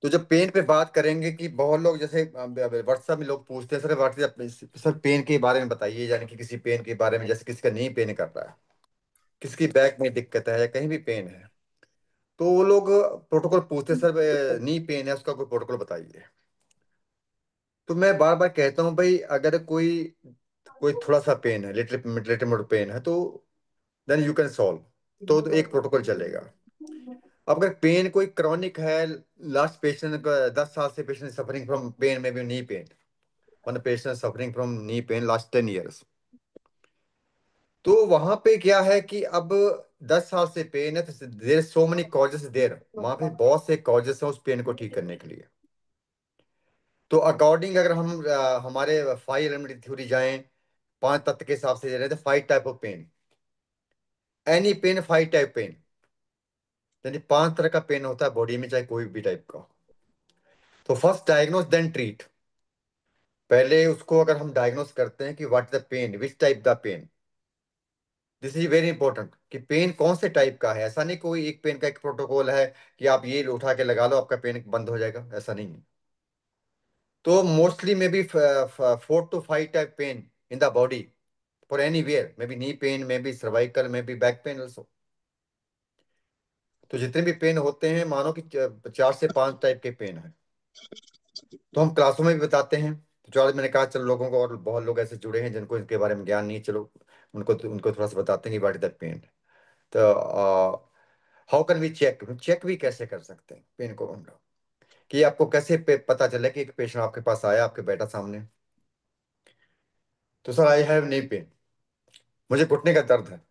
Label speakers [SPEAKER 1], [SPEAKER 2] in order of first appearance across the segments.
[SPEAKER 1] तो जब पेन पे बात करेंगे कि बहुत लोग जैसे व्हाट्सएप में लोग पूछते हैं, सर व्हाट्सएप सर पेन के बारे में बताइए, यानी कि किसी पेन के बारे में, जैसे किसी का नी पेन कर रहा है, किसकी बैक में दिक्कत है या कहीं भी पेन है, तो वो लोग प्रोटोकॉल पूछते हैं, सर नी पेन है उसका कोई प्रोटोकॉल बताइए। तो मैं बार बार कहता हूँ भाई, अगर कोई कोई थोड़ा सा पेन है, लिटिल लिटिल मोट पेन है, तो देन यू कैन सॉल्व, तो एक प्रोटोकॉल चलेगा। अब अगर पेन कोई क्रॉनिक है, लास्ट पेशेंट 10 साल से पेशेंट सफरिंग फ्रॉम पेन में भी knee pain, one patient suffering from knee pain last 10 years, तो वहां पे क्या है कि अब 10 साल से पेन है, तो देर सो मेनी कॉजेस देर, वहां पे बहुत से कॉजेस हैं उस पेन को ठीक करने के लिए। तो अकॉर्डिंग अगर हम हमारे 5 एलिमेंट थ्योरी जाएं, 5 तत्व के हिसाब से जा रहे हैं, तो 5 type of pain, any pain 5 type pain, यानी 5 तरह का पेन होता है बॉडी में, चाहे कोई भी टाइप का हो। तो फर्स्ट डायग्नोस देन ट्रीट, पहले उसको अगर हम डायग्नोस करते हैं कि what the pain, which type the pain, this is very important कि पेन कौन से टाइप का है। ऐसा नहीं कोई एक पेन का एक प्रोटोकॉल है कि आप ये उठा के लगा लो आपका पेन बंद हो जाएगा, ऐसा नहीं है। तो mostly may be 4 to 5 type pain in the body for anywhere, may B knee pain, may be cervical, may be back pain also. तो जितने भी पेन होते हैं, मानो कि 4 से 5 टाइप के पेन है। तो हम क्लासों में भी बताते हैं। तो जो आज मैंने कहा, चलो लोगों को, और बहुत लोग ऐसे जुड़े हैं जिनको इनके बारे में ज्ञान नहीं है, चलो उनको थोड़ा सा बताते हैं कि व्हाट इज द पेन। तो how can we check, check भी कैसे कर सकते हैं पेन को हम लोग, कि आपको कैसे पता चले कि एक पेशेंट आपके पास आया, आपके बेटा सामने, तो sir I have knee pain, मुझे घुटने का दर्द है।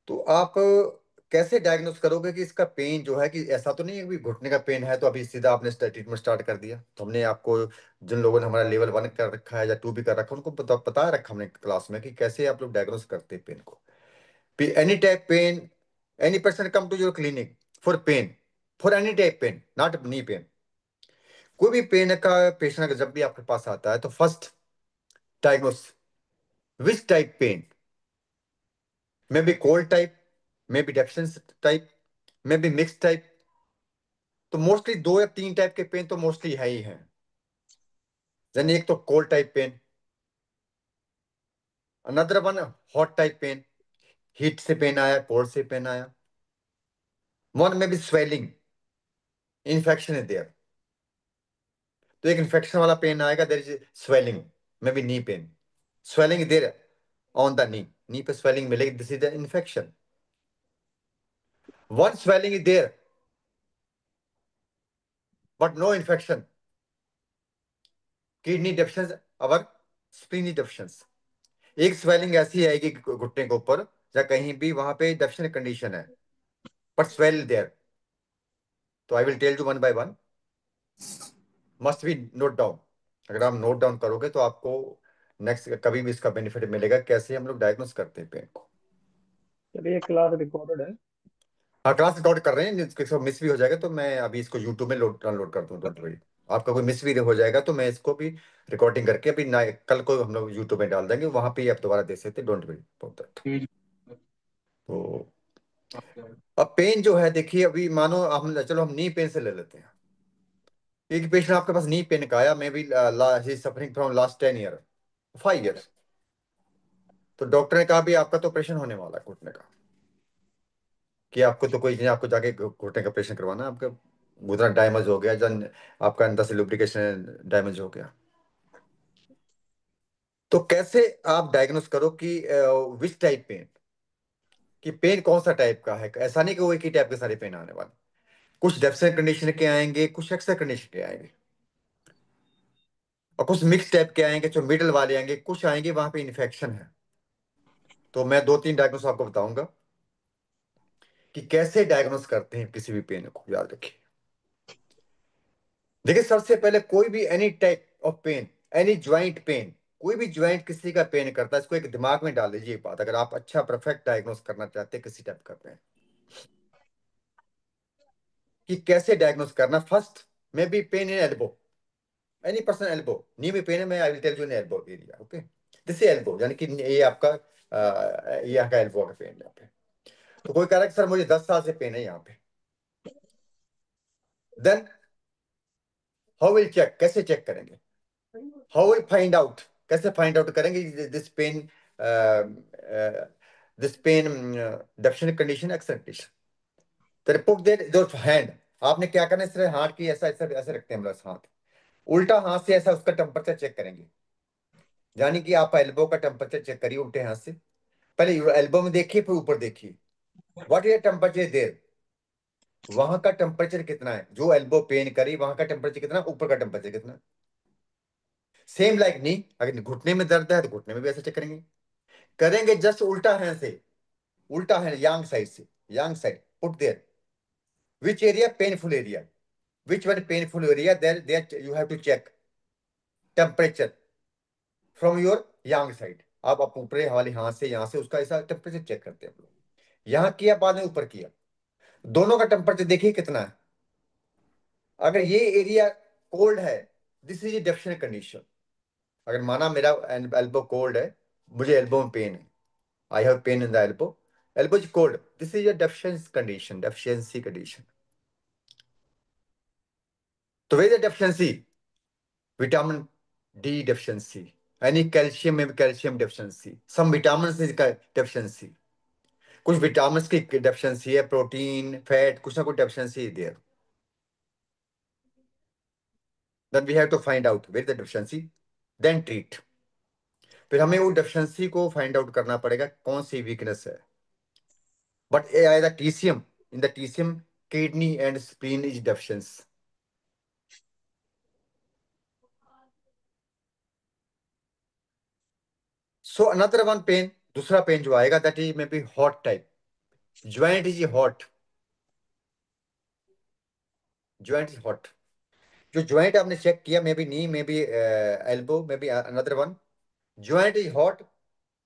[SPEAKER 1] तो आप कैसे डायग्नोस करोगे कि इसका पेन जो है, कि ऐसा तो नहीं है कि घुटने का पेन है तो अभी सीधा आपने ट्रीटमेंट स्टार्ट कर दिया। तो हमने आपको, जिन लोगों ने हमारा लेवल 1 कर रखा है या 2 भी कर रखा है, उनको बता रखा हमने क्लास में कि कैसे आप लोग डायग्नोस करते हैं पेन को। Any type pain, any person come to your clinic for pain, for any type pain, not knee pain, कोई भी पेन का पेशेंट जब भी आपके पास आता है, तो first diagnose which type pain, may be cold type, may be deficiency type, may be mix type. तो मोस्टली 2 या 3 टाइप के पेन तो मोस्टली है ही हैं। यानी एक तो cold type pain, another one hot type pain, heat से पेन आया, कोल्ड से पेन आया। वन में भी स्वेलिंग, इन्फेक्शन है देयर, तो एक इन्फेक्शन वाला पेन आएगा, there is swelling, may B knee pain, swelling there on the knee पे स्वेलिंग मिलेगी, this is the infection. One swelling is there but no infection, kidney deficiency और spleen deficiency. एक swelling ऐसी आएगी घुटने के ऊपर या कहीं भी, वहां पे डेफिशिएंट कंडीशन है बट स्वेल देयर। तो I will tell you one by one, must be note down. अगर आप नोट डाउन करोगे तो आपको नेक्स्ट कभी भी इसका बेनिफिट मिलेगा, कैसे हम लोग डायग्नोस करते हैं पेन को।
[SPEAKER 2] चलिए, क्लास रिकॉर्डेड है।
[SPEAKER 1] हाँ, क्लास रिकॉर्ड कर रहे हैं, किसी को मिस भी हो जाएगा तो मैं अभी इसको यूट्यूब में डाउनलोड कर दूँ, डोंट वरी। आपका कोई मिस भी हो जाएगा तो मैं इसको भी रिकॉर्डिंग करके अभी ना, कल को हम लोग यूट्यूब में डाल देंगे, वहां पे ही आप दोबारा देख सकते हैं, डोंट वरी अबाउट दैट।
[SPEAKER 2] ठीक
[SPEAKER 1] तो अब पेन जो है, देखिए अभी मानो हम, चलो हम नी पेन से ले लेते हैं। एक पेशेंट आपके पास नी पेन का आया, may be he suffering from last 10 year, 5 years। तो डॉक्टर ने कहा भी आपका तो ऑपरेशन होने वाला है घुटने का, कि आपको तो कोई नहीं, आपको जाके घुटने का ऑपरेशन करवाना है, आपका घुटना डैमेज हो गया, जन आपका अंदर से लुब्रिकेशन डैमेज हो गया। तो कैसे आप डायग्नोस करो कि विच टाइप पेन, कि पेन कौन सा टाइप का है। ऐसा नहीं कि वो एक ही टाइप के सारे पेन आने वाले, कुछ डेफिनेट कंडीशन के आएंगे, कुछ एक्स्ट्रा कंडीशन के आएंगे, और कुछ मिक्स टाइप के आएंगे, जो मिडिल वाले आएंगे, कुछ आएंगे वहां पे इन्फेक्शन है। तो मैं 2-3 डायग्नोस आपको बताऊंगा कि कैसे डायग्नोस करते हैं किसी भी पेन को, याद रखिए। देखिए, सबसे पहले कोई भी any type of pain, any joint pain, कोई भी ज्वाइंट किसी का पेन करता है, इसको एक दिमाग में डाल लीजिए ये बात, अगर आप अच्छा परफेक्ट डायग्नोस करना चाहते हैं किसी टाइप का पेन, कि कैसे डायग्नोस करना। फर्स्ट में be pain in elbow, any person elbow, knee में पेन है, मैं I will tell you in elbow area, okay. This elbow, यानी कि ये आपका ये आपका एल्बो का पेन यहाँ पे। तो कोई कह रहा है कि सर मुझे 10 साल से पेन है यहाँ पे, देन हाउ विल चेक, कैसे चेक करेंगे? हाउ विल फाइंड आउट, कैसे फाइंड आउट करेंगे this pain, this pain definite condition excess condition? तो पुट देयर योर हैंड, आपने क्या करना है, इस तरह हाथ की ऐसा ऐसा ऐसे रखते हैं, बस हाथ उल्टा हाथ से ऐसा उसका टेम्परेचर चेक करेंगे। यानी कि आप एल्बो का टेम्परेचर चेक करिए उल्टे हाथ से, पहले एल्बो में देखिए फिर ऊपर देखिए, व्हाट इज टेम्परेचर देयर, वहां का टेम्परेचर कितना है, जो एल्बो पेन करी वहां का टेम्परेचर कितना, ऊपर का टेम्परेचर कितना। सेम लाइक नी, अगर घुटने में दर्द है तो घुटने में भी ऐसा चेक करेंगे। करेंगे जस्ट उल्टा हैंड से, उल्टा हैंड यांग साइड से, yang side put there which area painful area, which one painful area, there there you have to check temperature from your yang side. आप ऊपरी वाले हाथ से यहाँ से उसका ऐसा टेम्परेचर चेक करते हैं हम लोग। यहाँ किया बाद में ऊपर किया, दोनों का टेम्परेचर देखिए कितना है। अगर ये एरिया कोल्ड है, this is a definite condition. अगर माना मेरा एल्बो कोल्ड है, मुझे एल्बो में पेन है, I have pen in the elbow, elbow is cold, this is a deficiency condition, deficiency condition. तो where is the deficiency? Vitamin D deficiency, यानी calcium में कैल्शियम deficiency, सम विटामिन का deficiency, कुछ vitamin की deficiency है, protein fat कुछ ना कुछ deficiency है there. then we have to find out where is the deficiency, then treat। फिर हमें वो deficiency को फाइंड आउट करना पड़ेगा कौन सी वीकनेस है। But the TCM, in the TCM kidney and spleen is deficiency. So another one pain, दूसरा पेन जो आएगा that is maybe hot type, joint is hot, joint is hot. जो joint आपने चेक किया, may be knee, maybe elbow, maybe another one, joint is hot,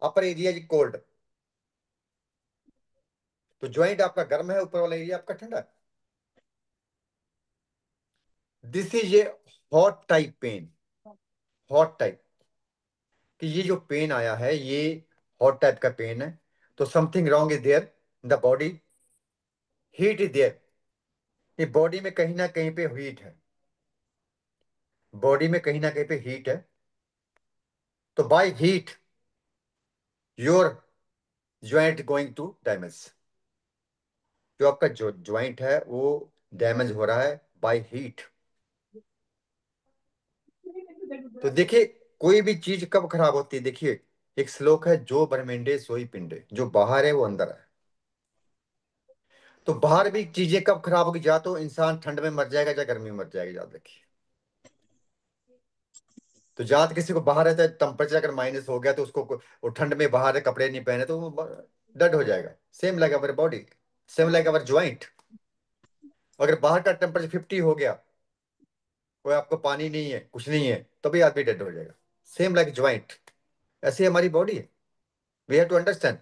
[SPEAKER 1] upper area is cold. तो joint आपका गर्म है, ऊपर वाला area आपका ठंडा है। This is a hot type pain, hot type, कि ये जो पेन आया है ये हॉट टाइप का पेन है। तो something wrong is there in the body, heat is there, ये बॉडी में कहीं ना कहीं पे हीट है, बॉडी में कहीं ना कहीं पे हीट है। तो by heat your joint going to damage, जो आपका जो ज्वाइंट है वो डैमेज हो रहा है बाय हीट। तो देखिए कोई भी चीज कब खराब होती है, देखिए एक श्लोक है, जो बरमेंडे सोई पिंडे, जो बाहर है वो अंदर है। तो बाहर भी चीजें कब खराब होगी, या तो इंसान ठंड में मर जाएगा या गर्मी में मर जाएगा, याद रखिए। तो जहाँ किसी को बाहर रहता है, टेम्परेचर अगर माइनस हो गया तो उसको वो ठंड में बाहर है, कपड़े नहीं पहने तो वो डेड हो जाएगा। Same like our body, same like our joint, अगर बाहर का टेम्परेचर 50 हो गया, कोई आपको पानी नहीं है कुछ नहीं है, तभी आदमी डेड हो जाएगा। सेम लाइक ज्वाइंट, ऐसी हमारी बॉडी है। वी हैव टू अंडरस्टैंड,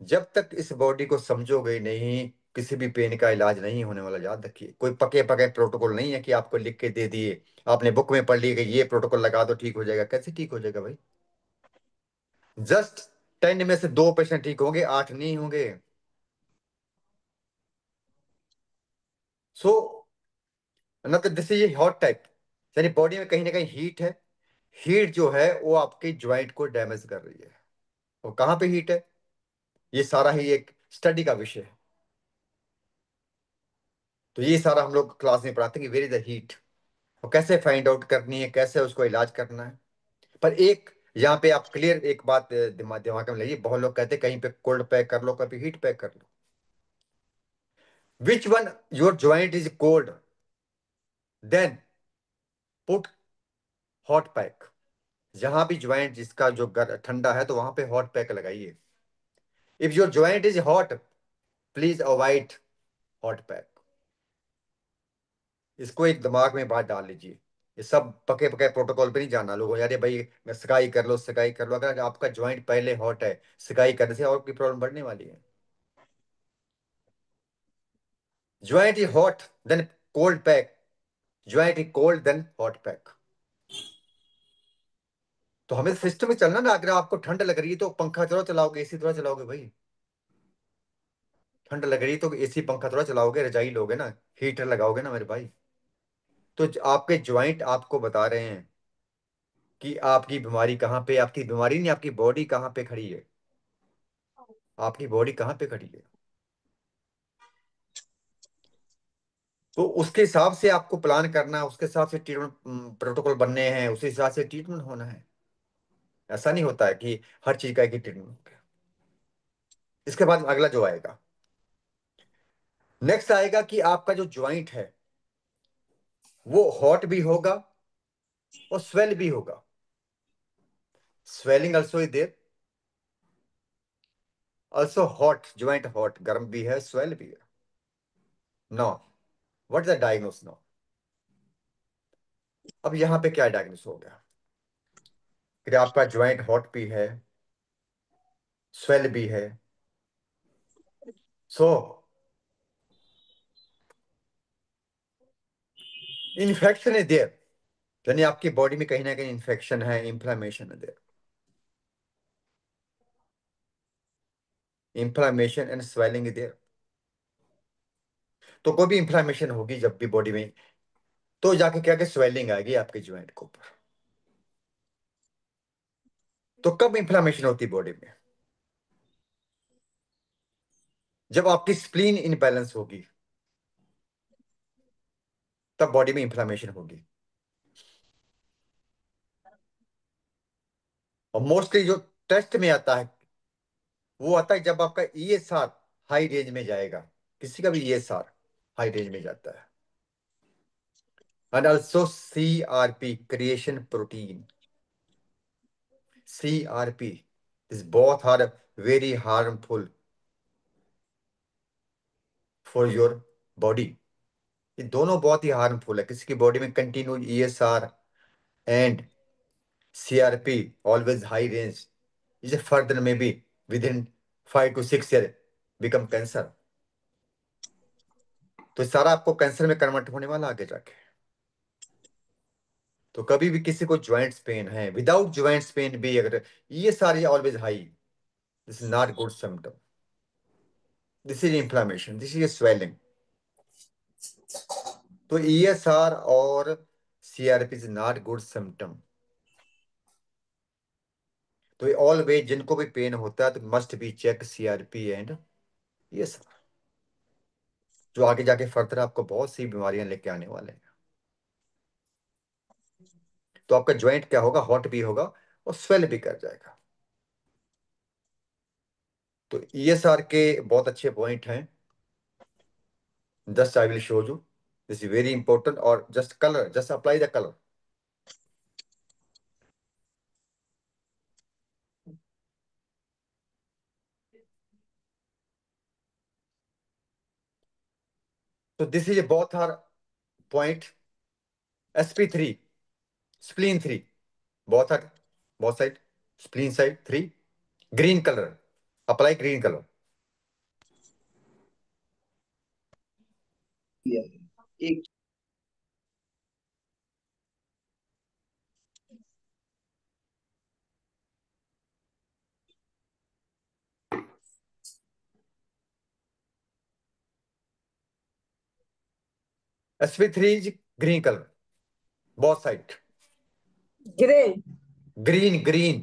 [SPEAKER 1] जब तक इस बॉडी को समझोगे नहीं, किसी भी पेन का इलाज नहीं होने वाला। याद रखिए, कोई पके पके प्रोटोकॉल नहीं है कि आपको लिख के दे दिए, आपने बुक में पढ़ लिया कि ये प्रोटोकॉल लगा दो ठीक हो जाएगा। कैसे ठीक हो जाएगा भाई? जस्ट 10 में से 2 पेशेंट ठीक होंगे, 8 नहीं होंगे। सो मतलब दिस इज हॉट टाइप, यानी बॉडी में कहीं ना कहीं हीट है। हीट जो है वो आपके ज्वाइंट को डैमेज कर रही है। और कहाँ पे हीट है, ये सारा ही एक स्टडी का विषय है। तो ये सारा हम लोग क्लास में पढ़ाते हैं कि वेर इज द हीट, और कैसे फाइंड आउट करनी है, कैसे उसको इलाज करना है। पर एक यहाँ पे आप क्लियर एक बात दिमाग दिमाग में लाइए, बहुत लोग कहते हैं कहीं पे कोल्ड पैक कर लो, कभी हीट पैक कर लो। Which one your joint is cold, then put hot pack. जहां भी ज्वाइंट जिसका जो ठंडा है तो वहां पे हॉट पैक लगाइए। If your joint is hot, please avoid hot pack. इसको एक दिमाग में बात डाल लीजिए। ये सब पके पके प्रोटोकॉल पे नहीं जाना लोगों, यार भाई मैं सिकाई कर लो सिकाई कर लो, अगर आपका ज्वाइंट पहले हॉट है, सिकाई करने से और की प्रॉब्लम बढ़ने वाली है। Joint is hot then cold pack, joint is cold then hot pack. तो हमें सिस्टम में चलना ना, अगर आपको ठंड लग रही है तो पंखा थोड़ा चलाओगे, एसी थोड़ा चलाओगे भाई। ठंड लग रही तो एसी पंखा थोड़ा चलाओगे, रजाई लोगे ना, हीटर लगाओगे ना मेरे भाई। तो आपके ज्वाइंट आपको बता रहे हैं कि आपकी बीमारी कहाँ पे, आपकी बीमारी नहीं, आपकी बॉडी कहाँ पे खड़ी है, आपकी बॉडी कहाँ पे खड़ी है। तो उसके हिसाब से आपको प्लान करना है, उसके हिसाब से ट्रीटमेंट प्रोटोकॉल बनने हैं, उसी हिसाब से ट्रीटमेंट होना है। ऐसा नहीं होता है कि हर चीज का एक ही ट्रीटमेंट हो गया। इसके बाद अगला जो आएगा, नेक्स्ट आएगा कि आपका जो ज्वाइंट है वो हॉट भी होगा और स्वेल भी होगा। Swelling also is there, also hot, joint hot, गर्म भी है, स्वेल भी है। No, what is the diagnose no. अब यहाँ पे क्या डायग्नोस हो गया कि आपका ज्वाइंट हॉट भी है, स्वेल भी है। सो इन्फेक्शन है देयर, यानी आपकी बॉडी में कहीं ना कहीं इन्फेक्शन है, इंफ्लेमेशन है there. Inflammation and swelling there. तो कोई भी इंफ्लेमेशन होगी जब भी बॉडी में, तो जाके क्या, स्वेलिंग आएगी आपके ज्वाइंट के ऊपर। तो कब इंफ्लेमेशन होती है बॉडी में? जब आपकी स्प्लीन इनबैलेंस होगी, तब बॉडी में इंफ्लेमेशन होगी। और मोस्टली जो टेस्ट में आता है, वो आता है जब आपका ईएसआर हाई रेंज में जाएगा। किसी का भी ईएसआर हाई रेंज में जाता है। And also CRP, creation protein. CRP, this both are very harmful for your body. ये दोनों बहुत ही हार्मफुल है किसी की बॉडी में। Continue ESR and CRP always high range, इसे फर्दर में भी with in 5 to 6 year become cancer. तो सारा आपको कैंसर में कन्वर्ट होने वाला आगे जाके। तो कभी भी किसी को ज्वाइंट्स पेन है, विदाउट ज्वाइंट्स पेन भी अगर ये सारी always high, this is not good symptom. This is inflammation, this is swelling. तो ईएसआर और CRP is not good symptom. तो ऑलवेज जिनको भी पेन होता है तो must be check CRP and ESR, जो आगे जाके फर्दर आपको बहुत सी बीमारियां लेके आने वाले हैं। तो आपका ज्वाइंट क्या होगा, हॉट भी होगा और स्वेल भी कर जाएगा। तो ईएसआर के बहुत अच्छे पॉइंट हैं। Just I will show you, this is very important. और just colour, just apply the colour. तो this is both are point. sp3, spleen 3, both are, both side, spleen side 3, green color, apply green color।
[SPEAKER 2] किया है। एक
[SPEAKER 1] sp3 is green color, both side,
[SPEAKER 3] grey.
[SPEAKER 1] green green।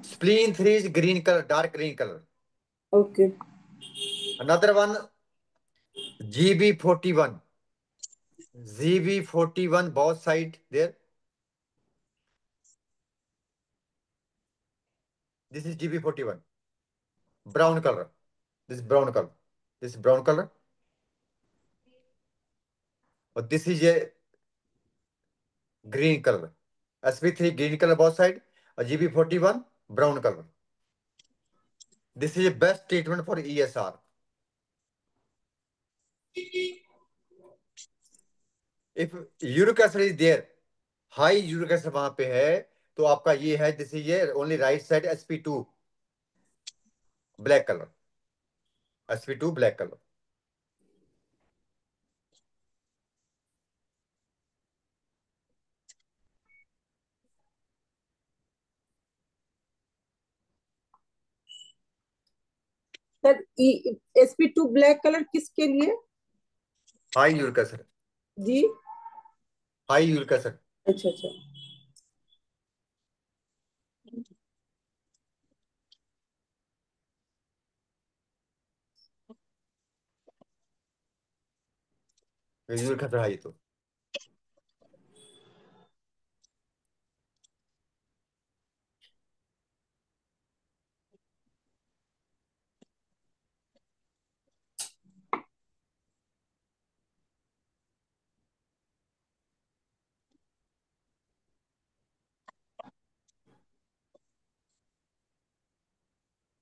[SPEAKER 1] spleen 3 is green color, dark green color।
[SPEAKER 3] Okay.
[SPEAKER 1] another one, gb41, gb41 both side there, this is gb41, brown color, this brown color, this brown color, और this is a green color। sp3 green color both side और gb41 brown color। This is a best treatment for ESR। If uric acid is there, high uric acid वहां पे है, तो आपका ये है, this is ये only right side sp2 black colour, sp2 black colour.
[SPEAKER 3] Sir SP2 black colour किसके लिए?
[SPEAKER 1] High uric acid.
[SPEAKER 3] जी।
[SPEAKER 1] High uric acid.
[SPEAKER 3] अच्छा अच्छा।
[SPEAKER 1] यूरिक एसिड हाई तो।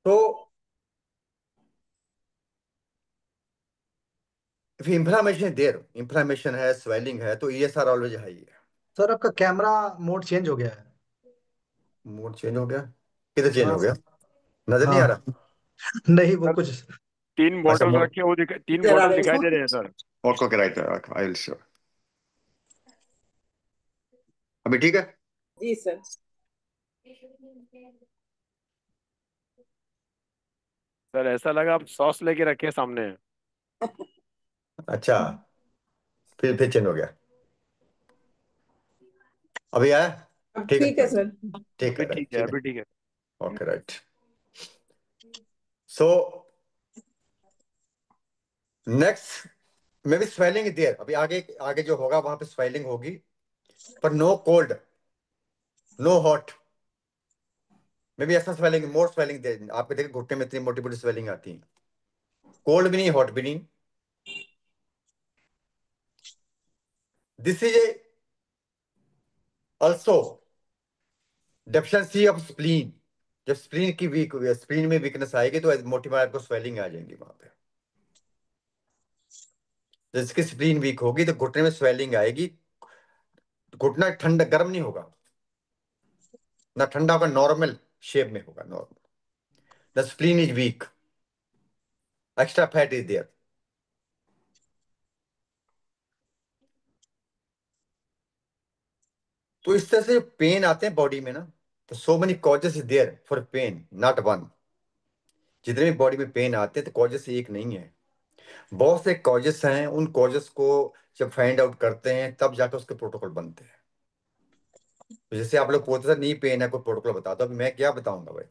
[SPEAKER 1] तो if inflammation is there, inflammation है, swelling है, तो ESR ऑलवेज हाई है।
[SPEAKER 2] सर आपका कैमरा मोड चेंज हो गया है।
[SPEAKER 1] मूड चेंज हो गया? किधर चेंज
[SPEAKER 2] हाँ
[SPEAKER 1] हो गया?
[SPEAKER 2] सर।
[SPEAKER 1] नजर नहीं आ
[SPEAKER 2] हाँ।
[SPEAKER 1] रहा?
[SPEAKER 2] नहीं वो
[SPEAKER 4] सर
[SPEAKER 2] कुछ।
[SPEAKER 4] तीन
[SPEAKER 1] अच्छा
[SPEAKER 4] बॉटल
[SPEAKER 1] मूड।
[SPEAKER 4] रखे, वो तीन
[SPEAKER 3] जरा
[SPEAKER 4] बॉटल दिखाई
[SPEAKER 3] देखो।
[SPEAKER 4] दे रहे हैं sir.
[SPEAKER 1] Okay okay right, I will sure. अभी ठीक है?
[SPEAKER 3] जी सर।
[SPEAKER 4] सर ऐसा लगा आप सॉस लेके रखे सामने हैं।
[SPEAKER 1] अच्छा, फिर चेंज हो गया। अभी आया?
[SPEAKER 3] अब
[SPEAKER 1] ठीक है
[SPEAKER 3] ठीक है
[SPEAKER 1] ठीक है।
[SPEAKER 3] सर।
[SPEAKER 1] ठीक
[SPEAKER 4] अभी
[SPEAKER 1] है राइट,
[SPEAKER 4] ठीक है,
[SPEAKER 1] ठीक है।
[SPEAKER 4] अभी ठीक है।
[SPEAKER 1] Okay right. So next, may be swelling there, अभी आगे आगे जो होगा वहां पे स्वेलिंग होगी, पर no cold, no hot. May be ऐसा स्वेलिंग, मोर स्वेलिंग दे, आपके देखिए घुटने में इतनी मोटी मोटी स्वेलिंग आती है। कोल्ड भी नहीं, हॉट भी नहीं। This is A also deficiency of spleen. जब स्प्लीन की वीक, स्प्लीन में वीकनेस आएगी तो मोटी आपको स्वेलिंग आ जाएंगी वहां पे। जिसकी स्प्लीन वीक होगी तो घुटने में स्वेलिंग आएगी। घुटना ठंडा गर्म नहीं होगा ना, ठंडा होगा, नॉर्मल शेप में होगा, normal. The spleen is weak, extra fat is there. तो इस तरह से पेन आते हैं बॉडी में ना, तो so many causes is there for pain, not one. जितने भी बॉडी में पेन आते हैं तो कॉजेस एक नहीं है, बहुत से कॉजेस हैं। उन कॉजेस को जब फाइंड आउट करते हैं तब जाकर उसके प्रोटोकॉल बनते हैं। तो जैसे आप लोग पूछते थे नहीं पेन है, कोई प्रोटोकॉल बता दो, अभी मैं क्या बताऊंगा भाई?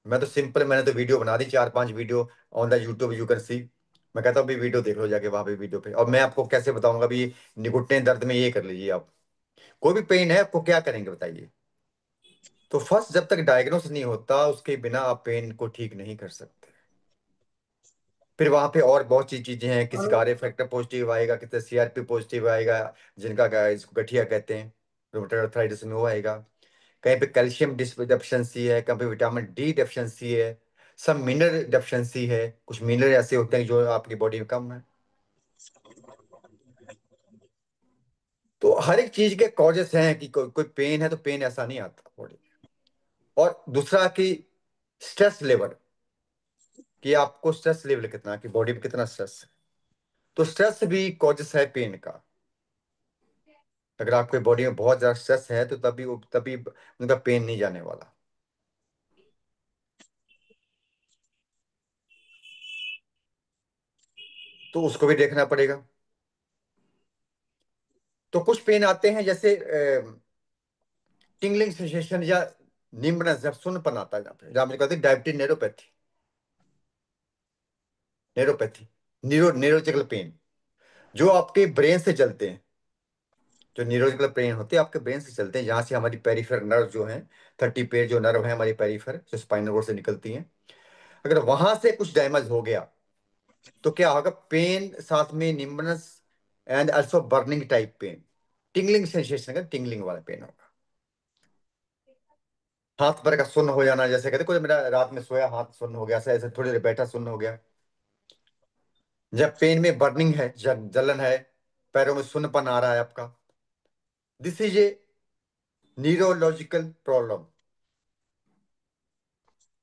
[SPEAKER 1] मैं तो सिंपल, मैंने तो वीडियो बना दी, 4-5 video on the YouTube, you can सी। मैं कहता हूँ अभी वीडियो देख लो जाके वहां पे वीडियो पे, और मैं आपको कैसे बताऊंगा अभी घुटने दर्द में ये कर लीजिए आप। कोई भी पेन है आपको क्या करेंगे बताइए? तो फर्स्ट जब तक डायग्नोस नहीं होता उसके बिना आप पेन को ठीक नहीं कर सकते। फिर वहां पे और बहुत सी चीजें हैं, किसी का आर फैक्टर पॉजिटिव आएगा, किसी का CRP पॉजिटिव आएगा, जिनका इसको गठिया कहते हैं, रूमेटॉइड अर्थराइटिस में वो आएगा। कहीं पे कैल्शियम डिफिशियंसी है, कहीं पे विटामिन डी डेफिशिएंसी है, सब मिनरल डेफिशिएंसी है, कुछ मिनरल ऐसे होते हैं जो आपकी बॉडी में कम है। तो हर एक चीज के कॉजेस हैं कि कोई पेन है तो पेन ऐसा नहीं आता बॉडी में। और दूसरा कि स्ट्रेस लेवल, कि आपको स्ट्रेस लेवल कितना, कि बॉडी में कितना स्ट्रेस है। तो स्ट्रेस भी कॉजेस है पेन का। अगर आपके बॉडी में बहुत ज्यादा स्ट्रेस है तो तभी उनका पेन नहीं जाने वाला। तो उसको भी देखना पड़ेगा। तो कुछ पेन आते हैं जैसे टिंगलिंग सेंसेशन, या निम्न, जब सुन्नपन आता है, जहाँ मुझे कहते हैं डायबिटीज नेरोपैथी, नेरोपैथी, न्यूरोलॉजिकल पेन, जो आपके ब्रेन से चलते हैं। जो न्यूरोलॉजिकल पेन होते हैं आपके ब्रेन से चलते हैं, जहाँ से हमारी पेरिफेरल नर्व जो है, 30 पेयर जो नर्व है हमारी पेरिफेरल, जो स्पाइनल कोड से निकलती हैं, अगर वहां से कुछ डैमेज हो गया तो क्या होगा? पेन साथ में numbness and also burning type pain, tingling sensation का टिंगलिंग वाला पेन होगा। हाथ पैर का सुन्न हो जाना, जैसे कहते कोई मेरा रात में सोया हाथ सुन्न हो गया, ऐसे ऐसे थोड़ी देर बैठा सुन्न हो गया। जब पेन में बर्निंग है, जलन है, पैरों में सुन्नपन आ रहा है आपका, this is A neurological problem,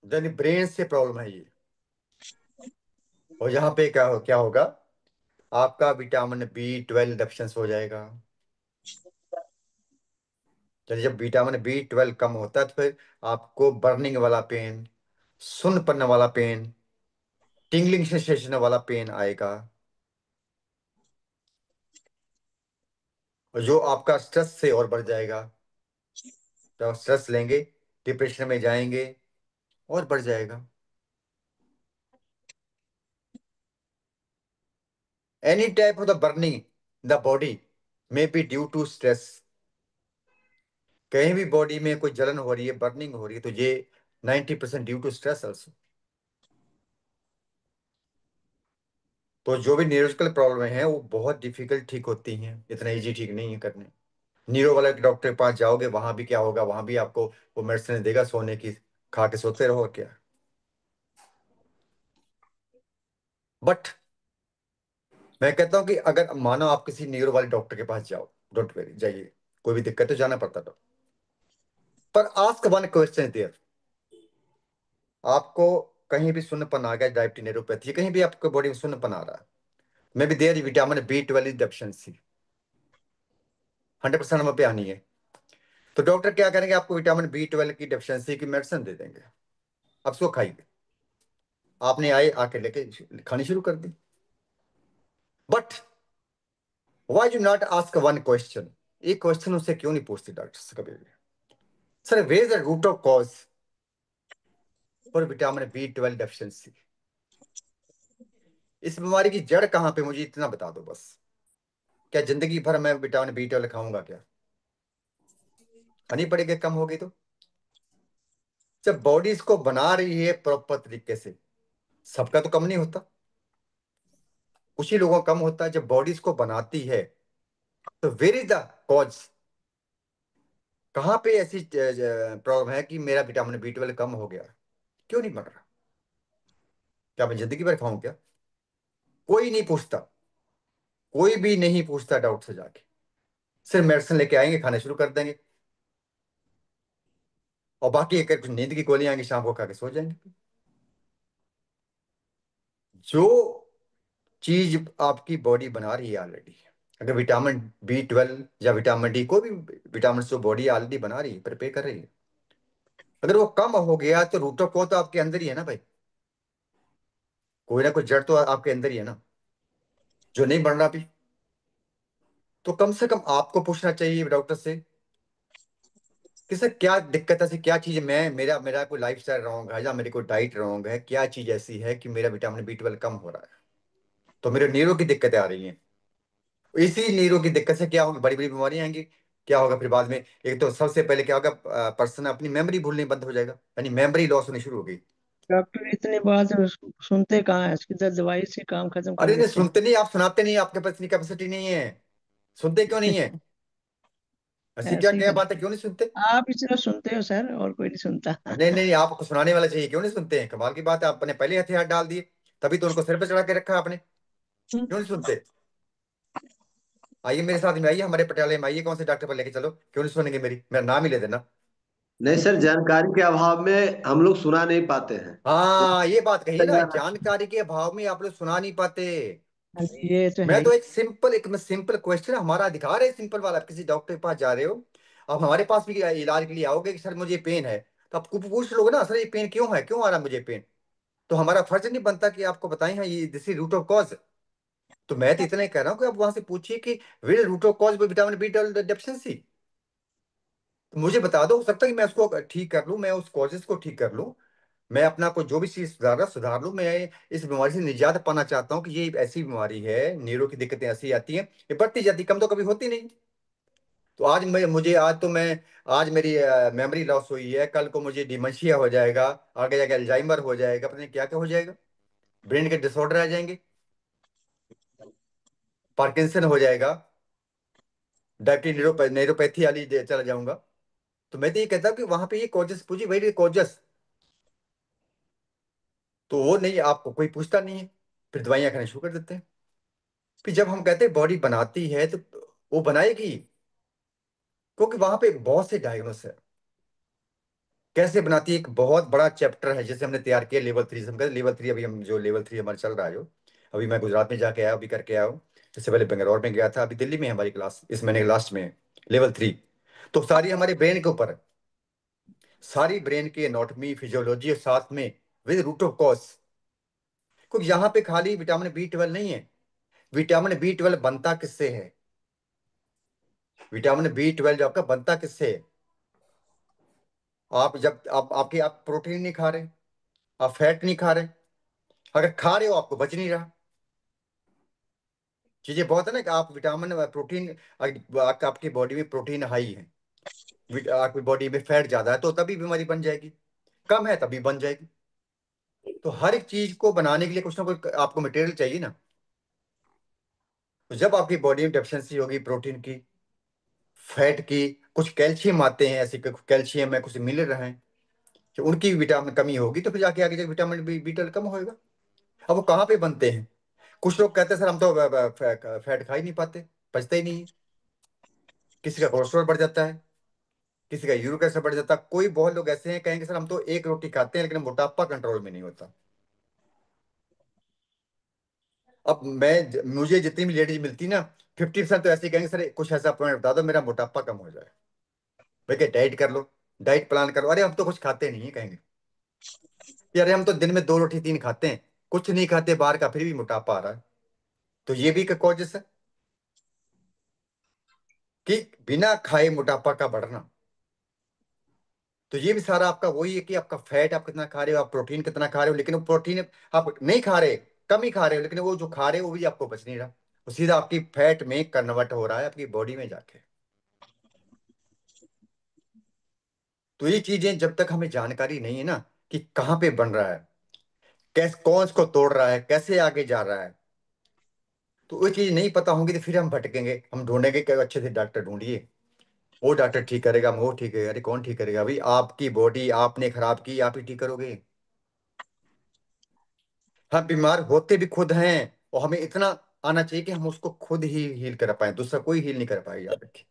[SPEAKER 1] यानी ब्रेन से प्रॉब्लम है ये। और यहाँ पे क्या होगा? आपका विटामिन B12 डेफिशिएंसी हो जाएगा। चलिए, जब विटामिन B12 कम होता है तो फिर आपको बर्निंग वाला पेन, सुन्न पड़ने वाला पेन, टिंगलिंग सेंसेशन वाला पेन आएगा, और जो आपका स्ट्रेस से और बढ़ जाएगा। जब आप स्ट्रेस लेंगे, डिप्रेशन में जाएंगे, और बढ़ जाएगा। Any type of the burning the body may be due to stress. कहीं भी बॉडी में कोई जलन हो रही है, बर्निंग हो रही है, तो ये 90% ड्यू टू स्ट्रेस ऑल्सो। तो जो भी न्यूरोलॉजिकल प्रॉब्लम है वो बहुत डिफिकल्ट ठीक होती हैं, इतना इजी ठीक नहीं है करने। न्यूरो वाले डॉक्टर के पास जाओगे, वहां भी क्या होगा, वहां भी आपको वो मेडिसिन देगा सोने की, खा के सोते रहो और क्या। बट मैं कहता हूँ कि अगर मानो आप किसी न्यूरो वाले डॉक्टर के पास जाओ, डोंट वेरी जाइए, कोई भी दिक्कत तो जाना पड़ता डॉक्टर। पर आस्क वन क्वेश्चन देयर, आपको कहीं भी सुन्नपन आ गया, डायबिटीज न्यूरोपैथी, कहीं भी आपके बॉडी में सुन्नपन आ रहा है, maybe there vitamin B12 deficiency, 100% number पे आनी है। तो डॉक्टर क्या करेंगे, आपको विटामिन B12 की डेफिशिएंसी की मेडिसिन दे देंगे, अब उसको खाइए। आपने आए आके लेके खानी शुरू कर दी। But why you not ask one question, एक क्वेश्चन उससे क्यों नहीं पूछते डॉक्टर से कभी भी, sir where is the root of cause for vitamin B12 deficiency. इस बीमारी की जड़ कहाँ पे, मुझे इतना बता दो बस। क्या जिंदगी भर मैं विटामिन B12 खाऊंगा क्या? खानी पड़ेगी, कम होगी तो। जब बॉडी इसको बना रही है प्रॉपर तरीके से, सबका तो कम नहीं होता, कुछ ही लोगों का कम होता है। जब बॉडी इसको बनाती है, तो वेर इज द कॉज, कहाँ पे ऐसी प्रॉब्लम है कि मेरा विटामिन B12 कम हो गया, क्यों नहीं बन रहा? क्या मैं जिंदगी भर खाऊं क्या? कोई नहीं पूछता, कोई भी नहीं पूछता डाउट से जाके, सिर्फ मेडिसिन लेके आएंगे, खाने शुरू कर देंगे, और बाकी एक कुछ नींद की गोलियां आएंगी, शाम को खा के सो जाएंगे। जो चीज आपकी बॉडी बना रही है ऑलरेडी, अगर विटामिन B12 या विटामिन D, कोई भी विटामिन जो बॉडी ऑलरेडी बना रही है, प्रिपेयर कर रही है, अगर वो कम हो गया तो रूट ऑफ कॉज तो आपके अंदर ही है ना भाई। कोई ना कोई जड़ तो आपके अंदर ही है ना, जो नहीं बन रहा अभी। तो कम से कम आपको पूछना चाहिए डॉक्टर से कि सर क्या दिक्कत है, ऐसी क्या चीज है, मैं मेरा मेरा कोई लाइफ स्टाइल रॉन्ग है, या मेरी कोई डाइट रॉन्ग है, क्या चीज ऐसी है कि मेरा विटामिन B12 कम हो रहा है, तो मेरे नीरो की दिक्कतें आ रही हैं। इसी नीरो की दिक्कत से क्या होगा, बड़ी बड़ी बीमारियां आएंगी। क्या होगा फिर बाद में, एक तो सबसे पहले क्या होगा, पर्सन अपनी मेमोरी भूलनी बंद हो जाएगा, यानी मेमोरी लॉस होनी शुरू हो गई।
[SPEAKER 5] डॉक्टर इतनी बात सुनते कहाँ है, इसकी तो दवाई से काम खत्म कर
[SPEAKER 1] अरे नहीं
[SPEAKER 5] देते हैं।
[SPEAKER 1] सुनते नहीं, आप सुनाते नहीं, आपके पास इतनी कैपेसिटी नहीं है। सुनते क्यों नहीं है? ऐसी क्या
[SPEAKER 5] ऐसे ही
[SPEAKER 1] क्या
[SPEAKER 5] सर,
[SPEAKER 1] बात है, क्यों नहीं सुनते?
[SPEAKER 5] आप ही सिर्फ सुनते हो सर, और कोई नहीं सुनता।
[SPEAKER 1] नहीं नहीं, आपको सुनाने वाला चाहिए, क्यों नहीं सुनते हैं? कमाल की बात है, आपने पहले हथियार डाल दिए, तभी तो उनको सिर पे चढ़ा के रखा आपने, क्यों नहीं सुनते? आइए मेरे साथ में, आइए हमारे पटियाले में, आइए, कौन से डॉक्टर पर लेके चलो, क्यों नहीं सुनेंगे मेरी, मेरा नाम ही ले देना।
[SPEAKER 6] नहीं सर, जानकारी के अभाव में हम लोग सुना नहीं पाते हैं।
[SPEAKER 1] हाँ ये बात कही ना,
[SPEAKER 6] तो
[SPEAKER 1] जानकारी के अभाव में आप लोग सुना नहीं पाते।
[SPEAKER 5] हाँ जी, ये तो है
[SPEAKER 1] मैं
[SPEAKER 5] ही।
[SPEAKER 1] तो एक सिंपल क्वेश्चन, हमारा अधिकार है सिंपल वाला, आप किसी डॉक्टर के पास जा रहे हो, आप हमारे पास भी इलाज के लिए आओगे कि सर मुझे पेन है, तो आप पूछ लोगे ना, सर ये पेन क्यों है, क्यों आ रहा है मुझे पेन। तो हमारा फर्ज नहीं बनता कि आपको बताएं हाँ ये this is root of cause. तो मैं तो इतना ही कह रहा हूँ कि आप वहां से पूछिए कि will root of cause vitamin B12 deficiency. तो मुझे बता दो, हो सकता है कि मैं उसको ठीक कर लूँ, मैं उस कॉजेस को ठीक कर लूँ, मैं अपना को जो भी चीज सुधार लूँ। मैं इस बीमारी से निजात पाना चाहता हूँ कि ये ऐसी बीमारी है, नीरो की दिक्कतें ऐसी आती हैं, ये बढ़ती जाती, कम तो कभी होती नहीं। तो आज मैं मुझे आज तो मैं आज मेरी मेमोरी लॉस हुई है, कल को मुझे डिमेंशिया हो जाएगा, आगे जाके अल्जाइमर हो जाएगा, पता नहीं क्या क्या हो जाएगा, ब्रेन के डिसऑर्डर आ जाएंगे, पार्किंसन हो जाएगा, डायबिटीज न्यूरोपैथी वाली चला जाऊंगा। तो मैं तो ये कहता हूँ कि वहां पे ये कॉजेस पूछिए, वेरी कॉजेस, तो वो नहीं, आपको कोई पूछता नहीं है, फिर दवाइयां खाने शुरू कर देते हैं। फिर जब हम कहते हैं बॉडी बनाती है, तो वो बनाएगी, क्योंकि वहां पे बहुत से डायग्नोस है, कैसे बनाती है, एक बहुत बड़ा चैप्टर है जिसे हमने तैयार किया, लेवल 3 से हम कहते लेवल 3, अभी हम जो लेवल 3 हमारा चल रहा है जो, अभी मैं गुजरात में जाके आया, अभी करके आया हूँ, इससे पहले बेंगलोर में गया था, अभी दिल्ली में है हमारी क्लास, इस महीने के लास्ट में है, लेवल 3। तो सारी हमारे ब्रेन के ऊपर है, सारी ब्रेन की एनाटॉमी फिजियोलॉजी, और साथ में विद रूट ऑफ कॉज, क्योंकि यहाँ पे खाली विटामिन बी 12 नहीं है। विटामिन बी 12 बनता किससे है? विटामिन बी 12 जो आपका बनता किससे है? आप जब आप प्रोटीन नहीं खा रहे, आप फैट नहीं खा रहे। अगर खा रहे हो आपको बच नहीं रहा। चीजें बहुत है ना कि आप विटामिन प्रोटीन, आपकी बॉडी में प्रोटीन हाई है, आपकी बॉडी में फैट ज्यादा है, तो तभी बीमारी बन जाएगी। कम है तभी बन जाएगी। तो हर एक चीज को बनाने के लिए कुछ ना कुछ आपको मटेरियल चाहिए ना। तो जब आपकी बॉडी में डेफिशिएंसी होगी प्रोटीन की, फैट की, कुछ कैल्शियम आते हैं ऐसे, कैल्शियम है, कुछ मिनरल हैं, तो उनकी विटामिन कमी होगी, तो फिर जाके आगे जाके विटामिन बी 12 कम होएगा। अब वो कहाँ पे बनते हैं? कुछ लोग कहते हैं सर हम तो फैट खा ही नहीं पाते, पचता ही नहीं है। किसी का कोलेस्ट्रॉल बढ़ जाता है, किसी का यूरिक एसिड बढ़ जाता है। कोई बहुत लोग ऐसे हैं कहेंगे सर हम तो एक रोटी खाते हैं लेकिन मोटापा कंट्रोल में नहीं होता। अब मुझे जितनी भी लेडीज मिलती ना, 50% तो ऐसे ही कहेंगे सर कुछ ऐसा पॉइंट बता दो मेरा मोटापा कम हो जाए। भैया डाइट कर लो, डाइट प्लान करो। अरे हम तो कुछ खाते नहीं है, कहेंगे यार हम तो दिन में 2 रोटी 3 खाते हैं, कुछ नहीं खाते बाहर का, फिर भी मोटापा आ रहा है। तो ये भी एक कॉजेस है कि बिना खाए मोटापा का बढ़ना। तो ये भी सारा आपका वही है कि आपका फैट आप कितना खा रहे हो, आप प्रोटीन कितना खा रहे हो, लेकिन वो प्रोटीन आप नहीं खा रहे, कम ही खा रहे हो, लेकिन वो जो खा रहे हो वो भी आपको बच नहीं रहा, वो सीधा आपकी फैट में कन्वर्ट हो रहा है आपकी बॉडी में जाके। तो ये चीजें जब तक हमें जानकारी नहीं है ना कि कहाँ पे बन रहा है, कैसे, कौन इसको तोड़ रहा है, कैसे आगे जा रहा है, तो वो चीज नहीं पता होंगी तो फिर हम भटकेंगे, हम ढूंढेंगे कि अच्छे से डॉक्टर ढूंढिए, वो डॉक्टर ठीक करेगा, वो ठीक है। अरे कौन ठीक करेगा? अभी आपकी बॉडी आपने खराब की, आप ही ठीक करोगे। हम बीमार होते भी खुद हैं, और हमें इतना आना चाहिए कि हम उसको खुद ही हील कर पाए, दूसरा कोई हील नहीं कर पाएगा। याद रखिए,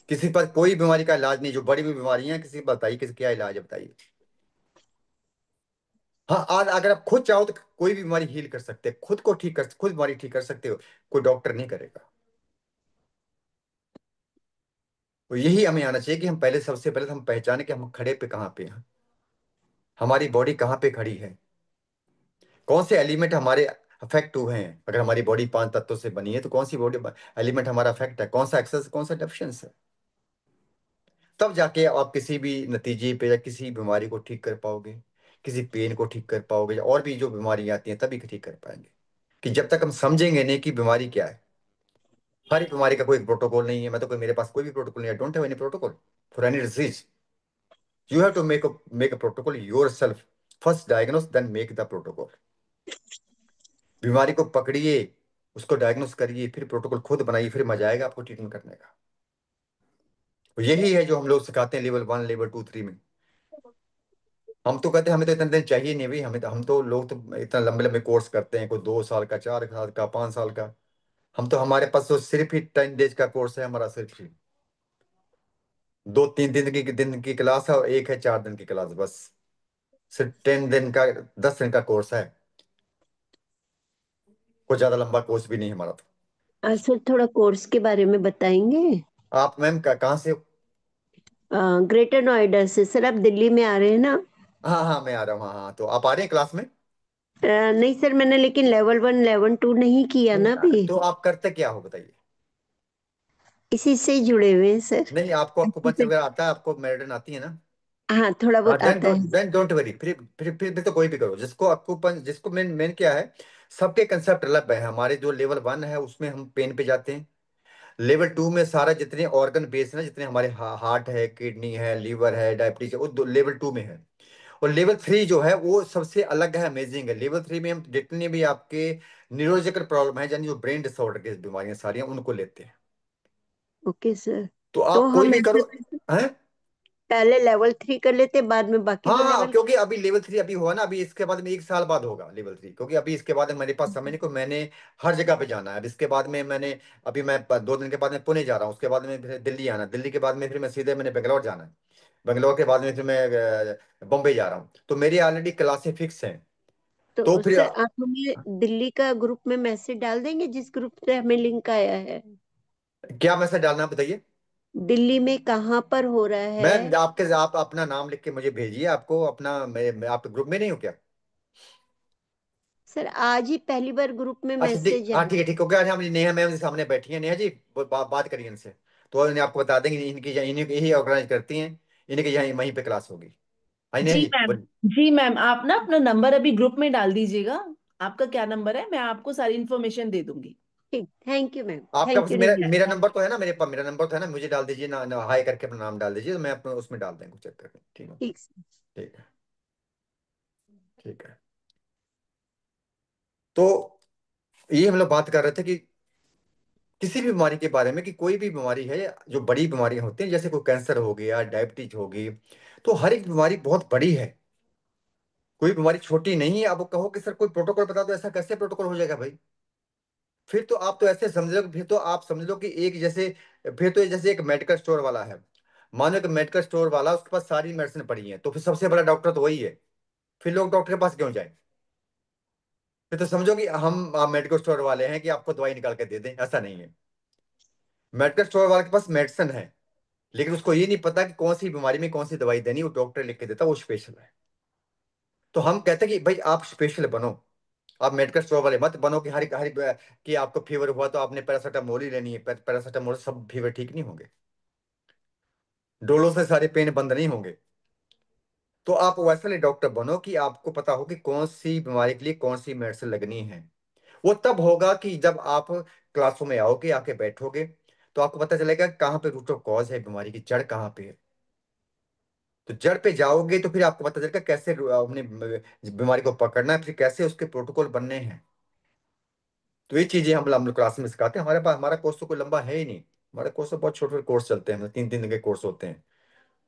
[SPEAKER 1] किसी पर कोई बीमारी का इलाज नहीं, जो बड़ी भी बीमारियां हैं, किसी को बताइए किसी क्या इलाज है बताइए। हाँ, आज अगर आप खुद चाहो तो कोई भी बीमारी हील कर सकते हैं, खुद को ठीक कर, खुद बीमारी ठीक कर सकते हो, कोई डॉक्टर नहीं करेगा। तो यही हमें आना चाहिए कि हम पहले, सबसे पहले हम पहचाने कि हम खड़े पे कहाँ पे हैं, हमारी बॉडी कहाँ पे खड़ी है, कौन से एलिमेंट हमारे अफेक्ट हुए हैं। अगर हमारी बॉडी 5 तत्वों से बनी है तो कौन सी बॉडी एलिमेंट हमारा अफेक्ट है, कौन सा एक्सेस, कौन सा डेफिशिएंस है। तब जाके आप किसी भी नतीजे पे या किसी बीमारी को ठीक कर पाओगे, किसी पेन को ठीक कर पाओगे, या और भी जो बीमारियां आती हैं तभी ठीक कर पाएंगे। कि जब तक हम समझेंगे नहीं कि बीमारी क्या है, हर एक बीमारी का कोई प्रोटोकॉल नहीं है। मैं तो कोई, मेरे पास कोई भी प्रोटोकॉल नहीं है, don't have any protocol for any disease. You have to make a protocol yourself. First diagnose then make the protocol. बीमारी को पकड़िए, उसको डायग्नोस करिए, फिर प्रोटोकॉल खुद बनाइए, फिर मजा आएगा आपको ट्रीटमेंट करने का। तो यही है जो हम लोग सिखाते हैं लेवल 1 लेवल 2 3 में। हम तो कहते हैं हमें तो इतने दिन चाहिए नहीं भाई, हम तो लोग तो इतना लंबे लंबे कोर्स करते हैं, कोई 2 साल का, 4 साल का, 5 साल का। हम तो, हमारे पास तो सिर्फ ही 10 डेज का कोर्स है हमारा, सिर्फ ही 2 3 दिन की क्लास है, और एक है 4 दिन की क्लास बस। सिर्फ 10 दिन का, 10 दिन का कोर्स है, कोई ज्यादा लंबा कोर्स भी नहीं है हमारा तो।
[SPEAKER 7] सर थोड़ा कोर्स के बारे में बताएंगे।
[SPEAKER 1] आप मैम कहाँ से हो?
[SPEAKER 7] ग्रेटर नोएडा से। सर आप दिल्ली में आ रहे हैं ना?
[SPEAKER 1] हाँ हाँ मैं आ रहा हूँ, हाँ हाँ। तो आप आ रहे हैं क्लास में?
[SPEAKER 7] नहीं सर, मैंने लेकिन लेवल 1 लेवल 2 नहीं किया ना अभी।
[SPEAKER 1] तो आप करते क्या हो बताइए?
[SPEAKER 7] इसी से ही जुड़े हुए हैं सर।
[SPEAKER 1] नहीं, आपको आपको पंच वगैरह आता है, आपको मेरिडन आती है ना?
[SPEAKER 7] हाँ थोड़ा
[SPEAKER 1] हाँ,
[SPEAKER 7] बहुत आता है।
[SPEAKER 1] Then don't worry. फिर तो कोई भी करो, जिसको आपको जिसको मेन मेन क्या है, सबके कंसेप्ट अलग है। हमारे जो लेवल 1 है उसमें हम पेन पे जाते हैं। लेवल 2 में सारा जितने ऑर्गन बेस है ना, जितने हमारे हार्ट है, किडनी है, लीवर है, डायबिटीज है, वो लेवल 2 में है। और लेवल 3 जो है वो सबसे अलग है, अमेजिंग है। लेवल 3 में हम जितने भी आपके न्यूरोलॉजिकल प्रॉब्लम है, यानी जो ब्रेन डिसऑर्डर की बीमारियां सारी हैं, उनको लेते हैं।
[SPEAKER 7] Okay sir.
[SPEAKER 1] तो
[SPEAKER 7] तो
[SPEAKER 1] आप कोई
[SPEAKER 7] हम
[SPEAKER 1] भी
[SPEAKER 7] ऐसे
[SPEAKER 1] करो। हैं?
[SPEAKER 7] पहले लेवल 3 कर लेते, बाद में बाकी
[SPEAKER 1] हाँ
[SPEAKER 7] का
[SPEAKER 1] हाँ,
[SPEAKER 7] लेवल।
[SPEAKER 1] क्योंकि अभी लेवल 3 अभी हुआ ना, अभी इसके बाद में 1 साल बाद होगा लेवल 3, क्योंकि अभी इसके बाद मेरे पास समय नहीं को, मैंने हर जगह पे जाना है। अब इसके बाद में मैंने, अभी मैं 2 दिन के बाद में पुणे जा रहा हूँ, उसके बाद में फिर दिल्ली आना, दिल्ली के बाद में फिर मैं सीधे मैंने बेंगलोर जाना है, बेंगलोर के बाद में फिर मैं बम्बई जा रहा हूँ। तो मेरी ऑलरेडी क्लासेस फिक्स हैं। तो
[SPEAKER 7] तो
[SPEAKER 1] फिर
[SPEAKER 7] सर आप हमें दिल्ली का ग्रुप में मैसेज डाल देंगे, जिस ग्रुप से हमें लिंक आया है।
[SPEAKER 1] क्या मैसेज डालना है बताइए?
[SPEAKER 7] दिल्ली में कहाँ पर हो रहा
[SPEAKER 1] मैं
[SPEAKER 7] है?
[SPEAKER 1] आप अपना नाम लिख के मुझे भेजिए, आपको अपना, मैं आप ग्रुप में नहीं हूँ क्या?
[SPEAKER 7] सर आज ही पहली बार ग्रुप में
[SPEAKER 1] अच्छा
[SPEAKER 7] मैसेज
[SPEAKER 1] हाँ
[SPEAKER 7] आया।
[SPEAKER 1] ठीक है ठीक हो गया। हम नेहा मैम सामने बैठी हैं, नेहा जी बात करिए इनसे, तो इन्हें आपको बता देंगे, इनकी इन्हीं यही ऑर्गेनाइज करती हैं, इन्हीं के यहाँ वहीं पे क्लास होगी। हाँ नेहा
[SPEAKER 8] जी
[SPEAKER 1] जी
[SPEAKER 8] मैम। जी मैम, आप ना अपना नंबर अभी ग्रुप में डाल दीजिएगा। आपका क्या नंबर है, मैं आपको सारी इन्फॉर्मेशन दे दूंगी।
[SPEAKER 7] ठीक, थैंक यू मैम,
[SPEAKER 1] आपका
[SPEAKER 7] थैंक
[SPEAKER 1] पास
[SPEAKER 7] यू
[SPEAKER 1] मेरा
[SPEAKER 7] निधि।
[SPEAKER 1] मेरा नंबर तो है ना, मेरे पास मेरा नंबर तो है ना, मुझे डाल दीजिए ना, हाई करके अपना नाम डाल दीजिए, तो मैं अपना उसमें डाल देंगे, चेक करके, ठीक है।
[SPEAKER 7] ठीक सर।
[SPEAKER 1] ठीक है ठीक है। तो ये हम लोग बात कर रहे थे कि किसी भी बीमारी के बारे में, कि कोई भी बीमारी है जो बड़ी बीमारियां होती हैं, जैसे कोई कैंसर हो गया, डायबिटीज होगी, तो हर एक बीमारी बहुत बड़ी है, कोई बीमारी छोटी नहीं है। अब वो कहो कि सर कोई प्रोटोकॉल बता दो, ऐसा कैसे प्रोटोकॉल हो जाएगा भाई? फिर तो आप तो ऐसे समझ लो, फिर तो आप समझ लो कि एक जैसे, फिर तो जैसे एक मेडिकल स्टोर वाला है, मानो कि मेडिकल स्टोर वाला उसके पास सारी मेडिसिन पड़ी है, तो फिर सबसे बड़ा डॉक्टर तो वही है, फिर लोग डॉक्टर के पास क्यों जाए? फिर तो समझो कि हम आप मेडिकल स्टोर वाले हैं कि आपको दवाई निकाल के दे दें, ऐसा नहीं है। मेडिकल स्टोर वाले के पास मेडिसिन है, लेकिन उसको ये नहीं पता कि कौन सी बीमारी में कौन सी दवाई देनी, वो डॉक्टर लिख के देता, वो स्पेशल है। तो हम कहते हैं कि भाई आप स्पेशल बनो, आप मेडिकल स्टोर वाले मत बनो कि हर हर कि आपको फीवर हुआ तो आपने पैरासीटामोल ही लेनी है, पैरासीटामोल से सब फीवर ठीक नहीं होंगे, डोलो से सारे पेन बंद नहीं होंगे। तो आप वैसे वाले डॉक्टर बनो कि आपको पता हो कि कौन सी बीमारी के लिए कौन सी मेडिसिन लगनी है। वो तब होगा कि जब आप क्लासों में आओगे, आके बैठोगे, तो आपको पता चलेगा कहाँ पे रूट ऑफ कॉज है, बीमारी की जड़ कहाँ पे है। तो जड़ पे जाओगे तो फिर आपको पता चलेगा कैसे अपने बीमारी को पकड़ना है, फिर कैसे उसके प्रोटोकॉल बनने हैं। तो ये चीजें हम लोग क्लास में सिखाते हैं। हमारे पास हमारा कोर्स तो कोई लंबा है ही नहीं, हमारे कोर्स तो बहुत छोटे छोटे कोर्स चलते हैं, मतलब 3 3 दिन के कोर्स होते हैं,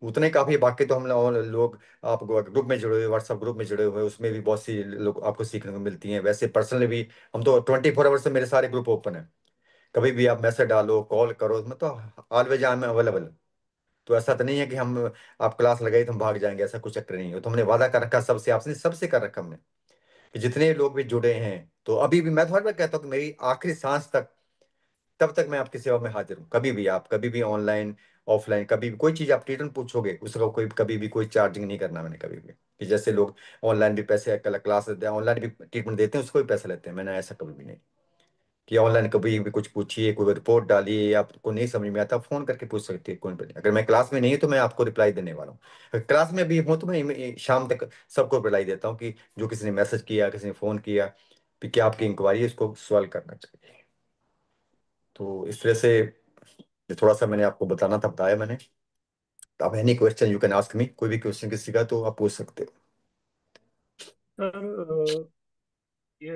[SPEAKER 1] उतने काफी है। बाकी तो हम लोग आप ग्रुप में जुड़े हुए, व्हाट्सएप ग्रुप में जुड़े हुए, उसमें भी बहुत सी लोग आपको सीखने को मिलती हैं। वैसे पर्सनली भी हम तो 24 आवर से मेरे सारे ग्रुप ओपन है, कभी भी आप मैसेज डालो, कॉल करो, मैं तो ऑलवेज आई एम अवेलेबल। तो ऐसा तो नहीं है कि हम आप क्लास लगाई तो हम भाग जाएंगे, ऐसा कुछ चक्कर नहीं है। तो हमने वादा कर रखा सबसे, आपसे सबसे कर रखा हमने, कि जितने लोग भी जुड़े हैं, तो अभी भी मैं थोड़ा कहता हूँ कि मेरी आखिरी सांस तक, तब तक मैं आपकी सेवा में हाजिर हूँ। कभी भी आप, कभी भी ऑनलाइन ऑफलाइन, कभी भी कोई चीज आप ट्रीटमेंट पूछोगे, उसका कोई कभी भी कोई चार्जिंग नहीं करना मैंने कभी भी। कि जैसे लोग ऑनलाइन भी पैसे क्लास देते हैं, ऑनलाइन भी ट्रीटमेंट देते हैं, उसको भी पैसे लेते हैं, मैंने ऐसा कभी भी नहीं कि ऑनलाइन कभी भी कुछ पूछिए, कोई रिपोर्ट डालिए, आपको नहीं समझ में आता फोन करके पूछ सकते हैं, कौन पे अगर मैं क्लास में नहीं हूं तो मैं आपको रिप्लाई देने वाला हूँ। अगर क्लास में भी हूँ तो मैं शाम तक सबको रिप्लाई देता हूँ, कि जो किसी ने मैसेज किया, किसी ने फोन किया, कि क्या आपकी इंक्वायरी है, इसको सॉल्व करना चाहिए। तो इस तरह से ये थोड़ा सा मैंने आपको बताना था, बताया मैंने। तो अब any question you can ask me, कोई भी क्वेश्चन किसी का तो आप पूछ सकते हो।
[SPEAKER 9] सर ये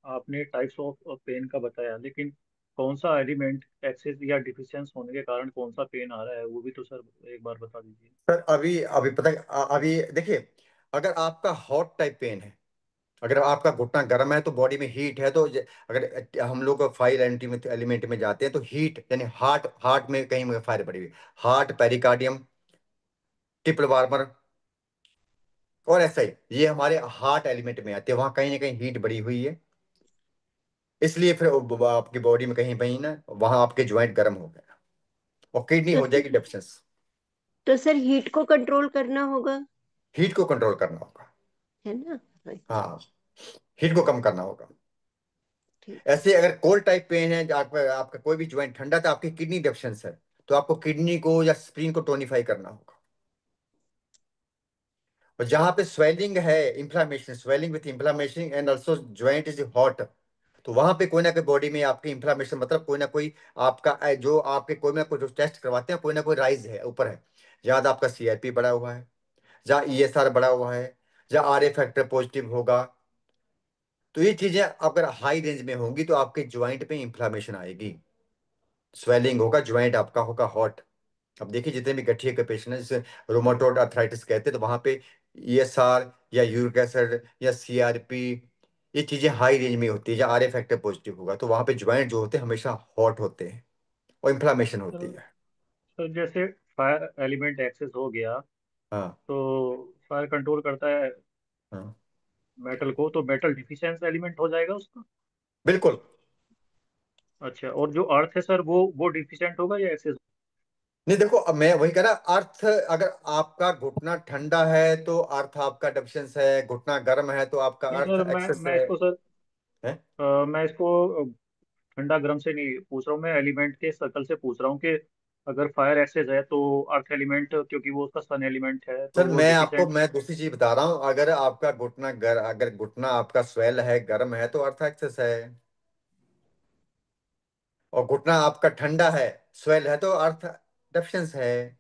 [SPEAKER 9] आपने टाइप्स ऑफ पेन का बताया, लेकिन कौन सा एलिमेंट एक्सेस या डिफिशियंस होने के कारण कौन सा पेन आ रहा है, वो भी तो सर एक बार बता दीजिए।
[SPEAKER 1] सर अभी अभी पता है, अभी देखिए, अगर आपका हॉट टाइप पेन है, अगर आपका घुटना गर्म है तो बॉडी में हीट है, तो अगर हम लोग फाइल एलिमेंट में जाते हैं तो हीट यानी हार्ट, हार्ट में कहीं फायर पड़ी हुई, हार्ट, पेरिकार्डियम, टिपल बार्बर, और ऐसा ही ये हमारे हार्ट एलिमेंट में आते हैं, वहां कहीं ना कहीं हीट बढ़ी हुई है, इसलिए फिर आपकी बॉडी में कहीं कहीं ना वहां आपके ज्वाइंट गर्म हो गए, और किडनी
[SPEAKER 7] तो
[SPEAKER 1] हो जाएगी डेफिशिएंस।
[SPEAKER 7] तो सर हीट को कंट्रोल करना होगा,
[SPEAKER 1] हीट को कंट्रोल करना होगा,
[SPEAKER 7] है ना?
[SPEAKER 1] हाँ, हीट को कम करना होगा।
[SPEAKER 7] ठीक।
[SPEAKER 1] ऐसे अगर कोल्ड टाइप पेन है, आपका आपका कोई भी ज्वाइंट ठंडा था, आपकी किडनी डेफिशिएंस है, तो आपको किडनी को या स्प्लीन को टोनिफाई करना होगा। और जहां पे स्वेलिंग है, inflammation, swelling with inflammation and also joint is hot, तो वहां पे कोई ना कोई बॉडी में आपकी इंफ्लामेशन, मतलब कोई ना कोई आपका जो आपके कोई ना कोई जो टेस्ट करवाते हैं, कोई ना कोई राइज है, ऊपर है। जहां आपका सीआरपी बढ़ा हुआ है, जहाँ ईएसआर बढ़ा हुआ है, जहाँ आर ए फैक्टर पॉजिटिव होगा, तो ये चीजें अगर हाई रेंज में होंगी तो आपके ज्वाइंट पे इंफ्लामेशन आएगी, स्वेलिंग होगा, ज्वाइंट आपका होगा हॉट। अब देखिए जितने भी गठिया के पेशेंट हैं, जैसे रोमाटोइड अर्थराइटिस कहते हैं, तो वहां पे ईएसआर या यूरिक एसिड या सीआरपी, ये चीजें हाई रेंज में होती है, या आर ए फैक्टर पॉजिटिव होगा, तो वहां पे ज्वाइंट जो होते हैं हमेशा हॉट होते हैं, और इन्फ्लामेशन होती
[SPEAKER 9] सर
[SPEAKER 1] है।
[SPEAKER 9] सर जैसे फायर एलिमेंट एक्सेस हो गया,
[SPEAKER 1] हाँ
[SPEAKER 9] तो फायर कंट्रोल करता है
[SPEAKER 1] हाँ
[SPEAKER 9] मेटल को, तो मेटल डिफिशियंस एलिमेंट हो जाएगा उसका।
[SPEAKER 1] बिल्कुल।
[SPEAKER 9] अच्छा, और जो अर्थ है सर, वो डिफिशिएंट होगा या एक्सेस?
[SPEAKER 1] नहीं देखो, अब मैं वही कह रहा, अर्थ अगर आपका घुटना ठंडा है तो अर्थ आपका डेफिशिएंस है, घुटना गर्म है तो आपका
[SPEAKER 9] नहीं
[SPEAKER 1] अर्थ
[SPEAKER 9] सर,
[SPEAKER 1] एक्सेस
[SPEAKER 9] मैं
[SPEAKER 1] है।
[SPEAKER 9] इसको सर,
[SPEAKER 1] हैं?
[SPEAKER 9] मैं इसको ठंडा गर्म से नहीं पूछ रहा हूँ, मैं एलिमेंट के सर्कल से पूछ रहा हूँ कि अगर फायर एक्सेस है तो अर्थ एलिमेंट, क्योंकि वो उसका सन एलिमेंट है, तो
[SPEAKER 1] सर
[SPEAKER 9] वो
[SPEAKER 1] मैं
[SPEAKER 9] डिफिशिएंट।
[SPEAKER 1] दूसरी चीज बता रहा हूँ, अगर आपका अगर घुटना आपका स्वेल है, गर्म है तो अर्थ एक्सेस है। और घुटना आपका ठंडा है, स्वेल है तो अर्थ डेफिशिएंस है।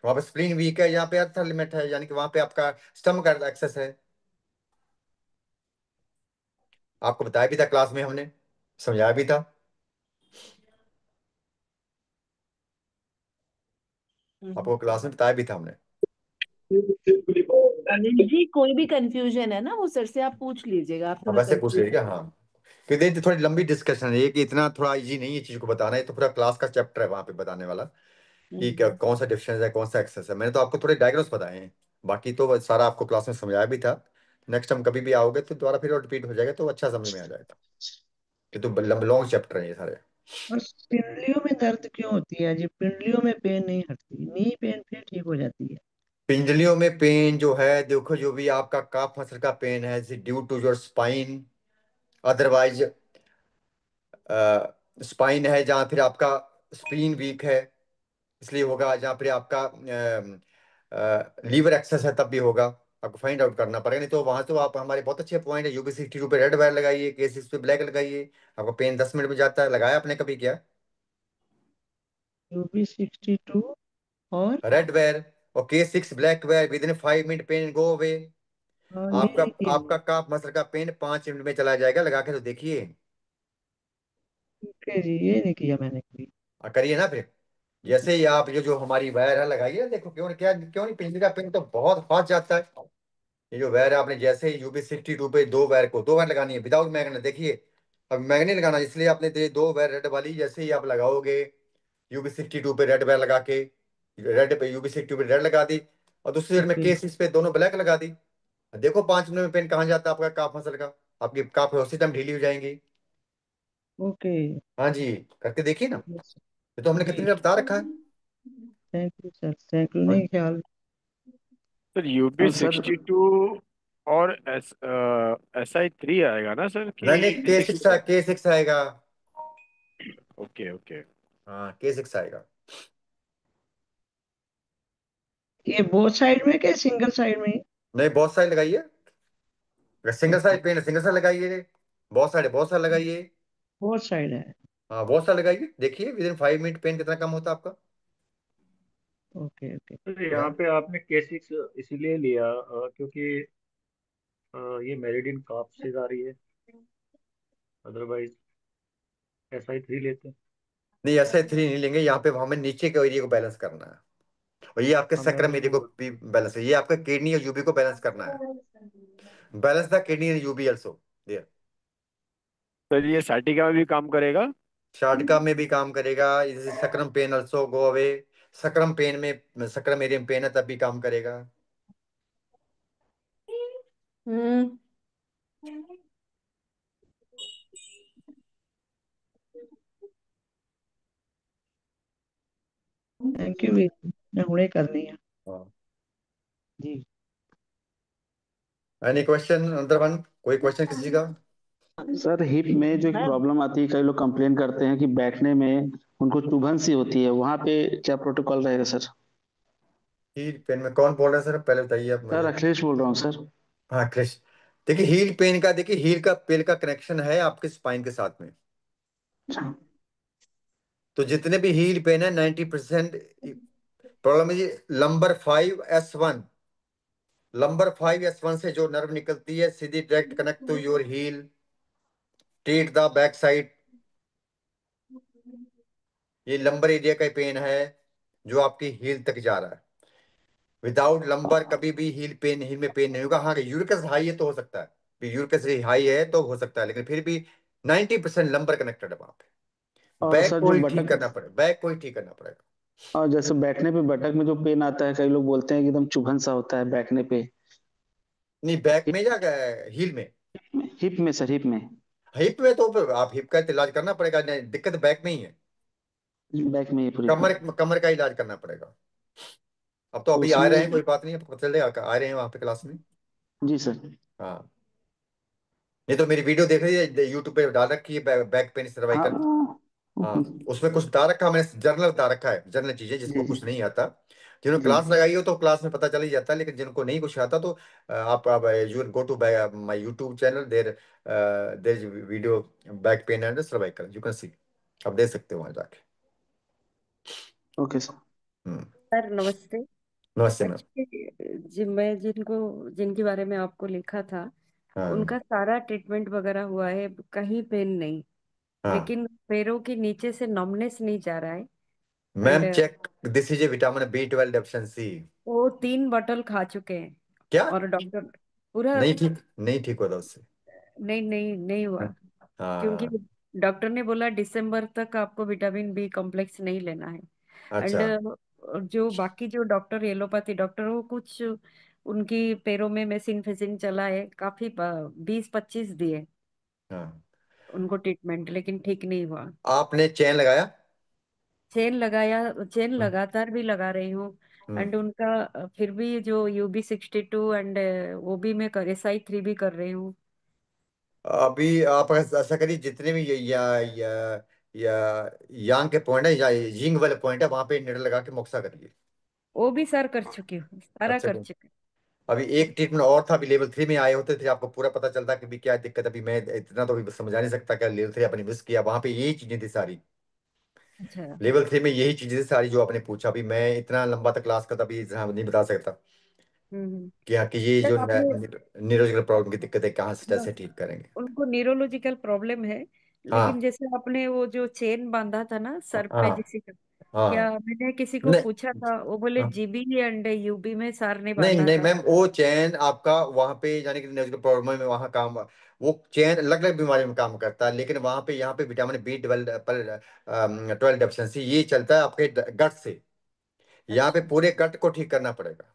[SPEAKER 1] वहां पे स्प्लीन वीक है, यहाँ पे अर्थ लिमिट है, यानी कि वहां पे आपका स्टमक अर्थ एक्सेस है। आपको बताया भी था क्लास में हमने, समझाया भी था। आपको क्लास में बताया भी था हमने।
[SPEAKER 8] अनिल जी, कोई भी कंफ्यूजन है ना वो सर से आप पूछ लीजिएगा, आप
[SPEAKER 1] अब
[SPEAKER 8] थोड़ा
[SPEAKER 1] वैसे पूछ
[SPEAKER 8] कंफ्यूज।
[SPEAKER 1] लीजिएगा, हाँ। क्योंकि ये थोड़ी लंबी डिस्कशन है ये, कि इतना थोड़ा इजी नहीं है चीज को बताना, है तो पूरा क्लास का चैप्टर है वहां पे बताने वाला, कि कौन सा डिफरेंस है, कौन सा एक्सेस है। मैंने तो आपको थोड़े डायग्राम्स बताए हैं, बाकी तो सारा आपको क्लास में समझाया भी था। नेक्स्ट टाइम कभी भी आओगे तो दोबारा फिर रिपीट हो जाएगा, तो अच्छा समझ में आ जाएगा। ये तो लॉन्ग चैप्टर है ये सारे।
[SPEAKER 5] और पिंडलियों में दर्द क्यों होती है जी? पिंडलियों में पेन नहीं हटती, नी पेन फिर ठीक हो जाती है।
[SPEAKER 1] पिंजलियों में पेन जो है, देखो जो भी आपका काफ मसल का पेन है, due to your spine, otherwise spine है, जहाँ फिर आपका स्प्लीन वीक है इसलिए होगा, जहाँ फिर आपका लीवर एक्सेस है तब भी होगा। आपको फाइंड आउट करना पड़ेगा, नहीं तो वहां तो आप, हमारे बहुत अच्छे पॉइंट है, UB62 पे रेड वायर लगाइए, K6 पे ब्लैक लगाइए, आपको पेन 10 मिनट में जाता है। लगाया आपने कभी क्या?
[SPEAKER 5] UB62 और
[SPEAKER 1] रेड वेयर और K6 black wear, within 5 minute pain go away.
[SPEAKER 5] ये
[SPEAKER 1] आपका
[SPEAKER 5] नहीं किया
[SPEAKER 1] आपका काफ मसल का पेन 5 मिनट में चला जाएगा, लगा के तो देखिए।
[SPEAKER 5] ओके जी, ये नहीं किया मैंने कभी।
[SPEAKER 1] करिए ना फिर। जैसे ही आप ये जो हमारी वायर है लगाइए, देखो क्यों नहीं, पिछले का पेन तो बहुत फास्ट जाता है। ये जो वायर है, आपने जैसे ही UB62 पे दो वायर लगानी है विदाउट मैग्नेट, देखिए। अब मैग्नेट लगाना, इसलिए आपने ये दो वायर रेड वाली जैसे ही आप लगाओगे, UB62 पे रेड वायर लगा के, रेड पे UB62 पे रेड लगा दी, और दूसरी साइड में
[SPEAKER 5] ओके
[SPEAKER 1] K6 पे दोनों ब्लैक लगा दी। देखो 5 मिनट में पेन कहाँ जाता है आपका काफ मसल का। आपकी काफ उसी टाइम ढीली हो जाएंगी।
[SPEAKER 5] ओके।
[SPEAKER 1] हाँ जी, करके देखिए ना।
[SPEAKER 5] यस
[SPEAKER 1] ये तो हमने
[SPEAKER 5] जी,
[SPEAKER 1] कितनी बार बता रखा है।
[SPEAKER 5] Thank you sir, thank you,
[SPEAKER 1] हाँ
[SPEAKER 5] नहीं ख्याल।
[SPEAKER 4] सर यूपी
[SPEAKER 6] और सर
[SPEAKER 4] 62 और SI3 आएगा ना सर
[SPEAKER 1] नहीं नहीं,
[SPEAKER 4] कि
[SPEAKER 1] के
[SPEAKER 4] सिक्स?
[SPEAKER 1] सिक्स K6 आएगा।
[SPEAKER 4] Okay okay.
[SPEAKER 1] हाँ, K6 आएगा।
[SPEAKER 5] ये बोथ साइड में क्या सिंगल साइड में?
[SPEAKER 1] नहीं, बहुत सारे लगाइए। अगर सिंगल साइड पेन है, सिंगल साइड लगाइए। बहुत सारे, बहुत सारे लगाइए।
[SPEAKER 5] बोथ साइड है।
[SPEAKER 1] हाँ, बहुत सारे लगाइए, देखिए विद इन 5 मिनट पेन कितना कम होता है आपका।
[SPEAKER 5] Okay okay.
[SPEAKER 9] तो यहाँ
[SPEAKER 1] हाँ।
[SPEAKER 9] पे आपने K6 इसीलिए लिया क्योंकि ये मेरिडियन काफ से आ रही है, अदरवाइज SI3 लेते।
[SPEAKER 1] नहीं, ऐसे 3 नहीं लेंगे, यहाँ पे हमें नीचे के एरिया को बैलेंस करना है। और ये आपके
[SPEAKER 9] हाँ,
[SPEAKER 1] सक्रम
[SPEAKER 9] मैंने
[SPEAKER 1] एरिया
[SPEAKER 9] वो
[SPEAKER 1] को भी बैलेंस है, ये आपका किडनी और यूबी को बैलेंस करना है। बैलेंस द किडनी एंड यूबी ऑल्सो देयर।
[SPEAKER 4] सर ये साइटिका में भी काम करेगा?
[SPEAKER 1] शाटका में भी काम करेगा, इस sacrum pain also go away. Sacrum pain में, सकरम एरिया में पेन है तब भी काम करेगा।
[SPEAKER 8] हम्म।
[SPEAKER 5] थैंक यू, मैं हुणे करनी है
[SPEAKER 1] हाँ।
[SPEAKER 5] जी।
[SPEAKER 1] Any question another one? कोई क्वेश्चन किसी का?
[SPEAKER 6] सर हिप में जो एक
[SPEAKER 8] है।
[SPEAKER 6] प्रॉब्लम आती है, कई लोग कंप्लेन करते हैं कि बैठने में उनको चुभन सी होती है, वहां पे क्या प्रोटोकॉल रहेगा सर?
[SPEAKER 1] हील पेन में कौन बोल रहा है सर, पहले बताइए आप
[SPEAKER 6] सर
[SPEAKER 1] मुझे।
[SPEAKER 6] अखिलेश बोल रहा हूँ सर।
[SPEAKER 1] हाँ क्रिश। देखिए हील पेन का, देखिए हील का पेन का कनेक्शन है आपके स्पाइन के साथ में।
[SPEAKER 6] अच्छा।
[SPEAKER 1] तो जितने भी हील पेन है 90% प्रॉब्लम है लंबर 5S1। लंबर 5S1 से जो नर्व निकलती है सीधी direct connect to your heel, take the back side. ये लंबर एरिया का पेन है जो आपकी हील तक जा रहा है। विदाउट लंबर कभी भी हील में पेन नहीं होगा। हाँ, यूरिकस हाई है तो हो सकता है, यूरिकस हाई है तो हो सकता है, लेकिन फिर भी 90% लंबर कनेक्टेड है वहां पे।
[SPEAKER 6] और
[SPEAKER 1] बैक
[SPEAKER 6] सर
[SPEAKER 1] को
[SPEAKER 6] जो
[SPEAKER 1] ही ठीक
[SPEAKER 6] बटक,
[SPEAKER 1] करना पड़ेगा, बैक को ही ठीक करना पड़ेगा।
[SPEAKER 6] और जैसे बैठने पे बटक में जो पेन आता है, कई लोग बोलते हैं कि एकदम चुभन सा होता है बैठने पे।
[SPEAKER 1] नहीं, बैक में या हील में?
[SPEAKER 6] हिप में सर, हिप में।
[SPEAKER 1] हिप में तो फिर आप हिप का इलाज करना पड़ेगा, नहीं दिक्कत बैक में ही है।
[SPEAKER 6] बैक में ही पूरी
[SPEAKER 1] कमर
[SPEAKER 6] पेन।
[SPEAKER 1] कमर का इलाज करना पड़ेगा। अब तो
[SPEAKER 6] तो
[SPEAKER 1] अभी आ रहे हैं,
[SPEAKER 6] उसमें
[SPEAKER 1] कोई बात नहीं, अब पता चल जाएगा, आ रहे हैं वहाँ पे क्लास में।
[SPEAKER 6] जी सर।
[SPEAKER 1] हाँ, नहीं तो मेरी वीडियो देख लीजिए, यूट्यूब पे डाल रखी है, बैक पेन
[SPEAKER 6] हाँ
[SPEAKER 1] सर्वाइकल।
[SPEAKER 6] ओके।
[SPEAKER 1] हाँ, उसमें कुछ बता रखा, मैंने जर्नल बता रखा है, जर्नल चीजें जिसको
[SPEAKER 6] जी जी
[SPEAKER 1] कुछ नहीं आता। जिन्होंने
[SPEAKER 6] जी।
[SPEAKER 1] क्लास लगाई हो तो क्लास में पता चल ही जाता है, लेकिन जिनको नहीं कुछ आता तो आप you go to my YouTube channel, there there video back pain and cervical, you can see. आप देख सकते हो वहां जाके।
[SPEAKER 6] Okay sir.
[SPEAKER 1] हम्म।
[SPEAKER 10] सर नमस्ते।
[SPEAKER 1] नमस्ते मैम।
[SPEAKER 10] एक्चुअली जी मैं जिनके बारे में आपको लिखा था
[SPEAKER 1] हाँ
[SPEAKER 10] उनका सारा ट्रीटमेंट वगैरह हुआ है, कहीं पेन नहीं।
[SPEAKER 1] हाँ
[SPEAKER 10] लेकिन पैरों के नीचे से नमनेस नहीं जा रहा है।
[SPEAKER 1] Ma'am,
[SPEAKER 10] and
[SPEAKER 1] check, this is a vitamin B12 deficiency.
[SPEAKER 10] वो 3 बॉटल खा चुके हैं।
[SPEAKER 1] क्या?
[SPEAKER 10] और डॉक्टर पूरा
[SPEAKER 1] नहीं ठीक, नहीं ठीक होता उससे।
[SPEAKER 10] नहीं नहीं नहीं हुआ। क्योंकि
[SPEAKER 1] हाँ।
[SPEAKER 10] डॉक्टर ने बोला दिसंबर तक आपको विटामिन बी कॉम्प्लेक्स नहीं लेना है। एंड
[SPEAKER 1] अच्छा
[SPEAKER 10] जो बाकी जो डॉक्टर एलोपैथी डॉक्टर वो कुछ उनकी पैरों में मशीन फिशिंग चला है, काफी 20-25 दिए
[SPEAKER 1] हाँ।
[SPEAKER 10] उनको ट्रीटमेंट, लेकिन ठीक नहीं हुआ।
[SPEAKER 1] आपने चेन लगाया?
[SPEAKER 10] चेन लगाया, चेन
[SPEAKER 1] हम्म।
[SPEAKER 10] लगातार भी लगा रही हूँ।
[SPEAKER 1] हम्म।
[SPEAKER 10] एंड उनका फिर भी जो UB62 एंड वो भी मैं कर SI3 भी कर रही हूँ।
[SPEAKER 1] अभी आप ऐसा करिए, जितने भी या यांग के पॉइंट है या यिंग वाले पॉइंट है, वहां पे नेट लगा के मोक्सा करिए।
[SPEAKER 10] वो भी सर कर चुकी हूँ, सारा
[SPEAKER 1] अच्छा
[SPEAKER 10] कर
[SPEAKER 1] करिए।
[SPEAKER 10] चुकी
[SPEAKER 1] अभी एक ट्रीटमेंट और था, अभी लेवल 3 में आए होते थे, आपको पूरा पता चलता कि भी क्या दिक्कत है। अभी मैं इतना तो अभी समझा नहीं सकता, क्या लेवल 3 आपने मिस किया, वहां पे यही चीजें थी सारी।
[SPEAKER 10] हूँ। अच्छा।
[SPEAKER 1] लेवल 3 में यही चीजें थी सारी जो आपने पूछा। अभी मैं इतना लंबा तक क्लास करता, अभी इतना नहीं बता सकता
[SPEAKER 10] हम्म।
[SPEAKER 1] कि हाँ, कि ये जो
[SPEAKER 10] सर आपने
[SPEAKER 1] न्यूरोलॉजिकल प्रॉब्लम की दिक्कत है, कहाँ से
[SPEAKER 10] हाँ,
[SPEAKER 1] कैसे ठीक करेंगे।
[SPEAKER 10] उनको न्यूरोलॉजिकल प्रॉब्लम है। लेकिन
[SPEAKER 1] हाँ
[SPEAKER 10] जैसे आपने वो जो चेन बांधा था ना सर पे
[SPEAKER 1] हाँ
[SPEAKER 10] किसी का, क्या
[SPEAKER 1] हाँ।
[SPEAKER 10] मैंने किसी को
[SPEAKER 1] नहीं
[SPEAKER 10] पूछा था, वो बोले GB एंड UB में सर ने
[SPEAKER 1] नहीं
[SPEAKER 10] बांधा
[SPEAKER 1] नहीं
[SPEAKER 10] था।
[SPEAKER 1] मैम, वो चैन आपका वहां पे यानी कि नेजुरल प्रॉब्लम में वहां काम, वो चैन अलग अलग बीमारी में काम करता है, लेकिन वहां पे यहाँ पे विटामिन B12 पर 12 डेफिशिएंसी ये चलता है आपके गट से। यहाँ पे
[SPEAKER 10] अच्छा।
[SPEAKER 1] पूरे गट को ठीक करना पड़ेगा।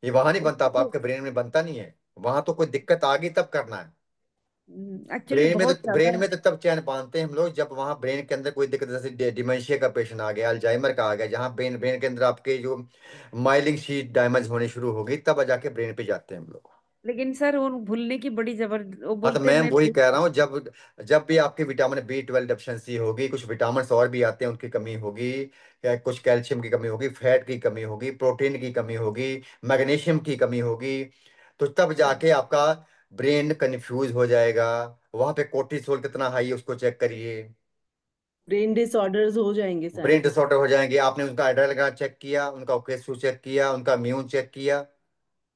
[SPEAKER 1] ये वहां नहीं बनता,
[SPEAKER 10] उनको
[SPEAKER 1] आपके ब्रेन में बनता नहीं है। वहां तो कोई दिक्कत आ गई तब करना है।
[SPEAKER 10] एक्चुअली बहुत
[SPEAKER 1] ब्रेन
[SPEAKER 10] ज्यादा।
[SPEAKER 1] में तो तब चैन बांधते हैं हम लोग, जब वहां ब्रेन के अंदर कोई दिक्कत, जैसे डिमेंशिया का पेशेंट आ गया, अल्जाइमर का आ गया, जहाँ ब्रेन ब्रेन के अंदर आपके जो माइलिंग शीट डैमेज होने शुरू हो गई, तब जाके ब्रेन पे जाते हैं हम लोग।
[SPEAKER 10] लेकिन सर वो भूलने की बड़ी जबरदस्त, वो
[SPEAKER 1] हाँ तो
[SPEAKER 10] बोलते
[SPEAKER 1] मैं
[SPEAKER 10] मैं
[SPEAKER 1] वही कह रहा हूँ, जब जब भी आपकी विटामिन B12 डेफिशिएंसी होगी, कुछ विटामिन और भी आते हैं उनकी कमी होगी, या कुछ कैल्शियम की कमी होगी, फैट की कमी होगी, प्रोटीन की कमी होगी, मैग्नीशियम की कमी होगी, तो तब जाके आपका ब्रेन कंफ्यूज हो जाएगा। वहां पे कोर्टिसोल कितना हाई है उसको चेक करिए।
[SPEAKER 8] ब्रेन डिसऑर्डर्स हो जाएंगे
[SPEAKER 1] ब्रेन
[SPEAKER 8] शायद।
[SPEAKER 1] डिसऑर्डर हो जाएंगे। आपने उनका एड्रेनल चेक किया, उनका ओकेसू चेक किया, उनका इम्यून चेक किया?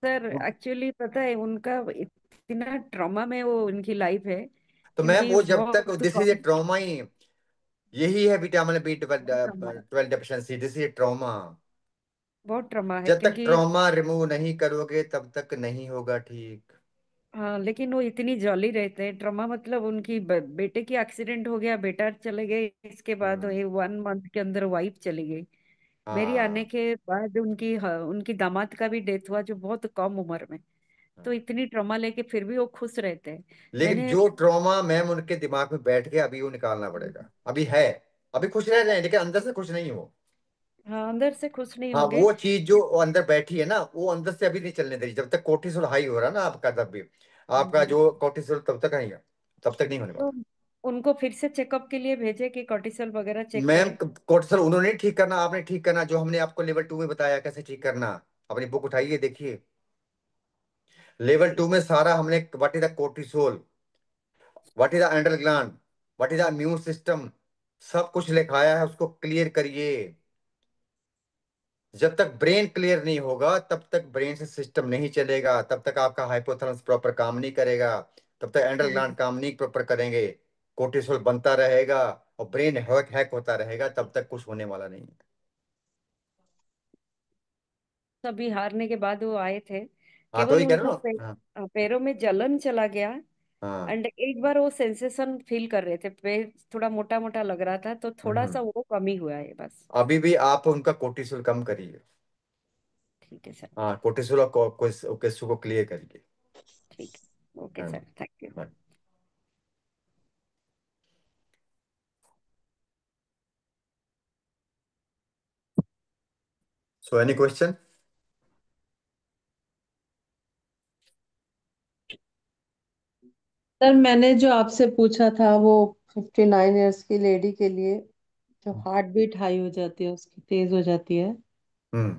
[SPEAKER 10] सर एक्चुअली पता है उनका इतना ट्रॉमा में वो उनकी लाइफ है।
[SPEAKER 1] तो मैम
[SPEAKER 10] क्योंकि
[SPEAKER 1] वो जब तक,
[SPEAKER 10] बहुत
[SPEAKER 1] दिस इज ए
[SPEAKER 10] कम
[SPEAKER 1] ट्रॉमा ही, यही है विटामिन बी
[SPEAKER 10] ट्रॉमा है,
[SPEAKER 1] 12 डेफिशिएंसी, दिस इज ट्रॉमा।
[SPEAKER 10] बहुत ट्रॉमा है
[SPEAKER 1] जब तक
[SPEAKER 10] क्योंकि
[SPEAKER 1] ट्रॉमा रिमूव नहीं करोगे तब तक नहीं होगा ठीक।
[SPEAKER 10] हाँ, लेकिन वो इतनी जॉली रहते हैं। ट्रॉमा मतलब उनकी बेटे की एक्सीडेंट हो गया, बेटा चले गए, इसके बाद
[SPEAKER 1] हाँ
[SPEAKER 10] 1 मंथ के अंदर वाइफ चली गई। मेरी आने
[SPEAKER 1] हाँ
[SPEAKER 10] के बाद उनकी दामाद का भी डेथ हुआ, जो बहुत कम उम्र में। तो
[SPEAKER 1] हाँ।
[SPEAKER 10] इतनी ट्रॉमा लेके फिर भी वो खुश रहते हैं।
[SPEAKER 1] लेकिन
[SPEAKER 10] मैंने
[SPEAKER 1] जो ट्रॉमा मैम उनके दिमाग में बैठ गया, अभी वो निकालना पड़ेगा। अभी है, अभी खुश रह रहे हैं लेकिन अंदर से खुश नहीं हो।
[SPEAKER 10] हाँ, अंदर से खुश नहीं
[SPEAKER 1] हाँ,
[SPEAKER 10] होंगे।
[SPEAKER 1] वो चीज जो अंदर बैठी है ना, वो अंदर से अभी नहीं चलने दे रही। जब तक कोर्टिसोल हाई हो रहा है ना आपका, तब भी आपका
[SPEAKER 10] हम्म।
[SPEAKER 1] जो कोर्टिसोल तब तक नहीं है, तब तक नहीं होने
[SPEAKER 10] तो
[SPEAKER 1] वाला।
[SPEAKER 10] उनको फिर से चेकअप के लिए भेजे कि कॉर्टिसोल वगैरह चेक
[SPEAKER 1] मैम
[SPEAKER 10] करें।
[SPEAKER 1] कोर्टिसोल उन्होंने ठीक करना, आपने ठीक करना, जो हमने आपको लेवल 2 में बताया कैसे ठीक करना। अपनी बुक उठाइए देखिए, लेवल 2 में सारा हमने, what is the cortisol, what is the एंड्रल gland, what is the immune system, सब कुछ लिखाया है, उसको क्लियर करिए। जब तक ब्रेन क्लियर नहीं होगा तब तक ब्रेन से सिस्टम नहीं चलेगा, तब तक आपका हाइपोथैलेमस प्रॉपर काम नहीं करेगा, तब तक एंड्रल ग्लैंड
[SPEAKER 10] हम्म।
[SPEAKER 1] काम नहीं प्रॉपर करेंगे, कोर्टिसोल बनता रहेगा और ब्रेन हैक हैक होता रहेगा, तब तक कुछ होने वाला नहीं है।
[SPEAKER 10] सभी हारने के बाद वो आए थे।
[SPEAKER 1] हाँ तो
[SPEAKER 10] केवल
[SPEAKER 1] ये कह रहा
[SPEAKER 10] उनको
[SPEAKER 1] हूँ ना। हाँ
[SPEAKER 10] पैरों में जलन चला गया।
[SPEAKER 1] हाँ।
[SPEAKER 10] एंड एक बार वो सेंसेशन फील कर रहे थे, पैर थोड़ा मोटा मोटा लग रहा था, तो थोड़ा
[SPEAKER 1] हम्म।
[SPEAKER 10] सा वो कमी हुआ है बस।
[SPEAKER 1] अभी भी आप उनका कोर्टिसोल कम करिए।
[SPEAKER 10] ठीक है सर।
[SPEAKER 1] हाँ, कोर्टिसोल और कोकेसु को क्लियर करिए।
[SPEAKER 10] ठीक है, ओके
[SPEAKER 1] हाँ।
[SPEAKER 10] Sir, thank you.
[SPEAKER 1] हाँ। So any question?
[SPEAKER 11] सर मैंने जो आपसे पूछा था वो 59 इयर्स की लेडी के लिए जो हार्ट बीट हाई हो जाती है उसकी तेज हो जाती है
[SPEAKER 1] हम्म।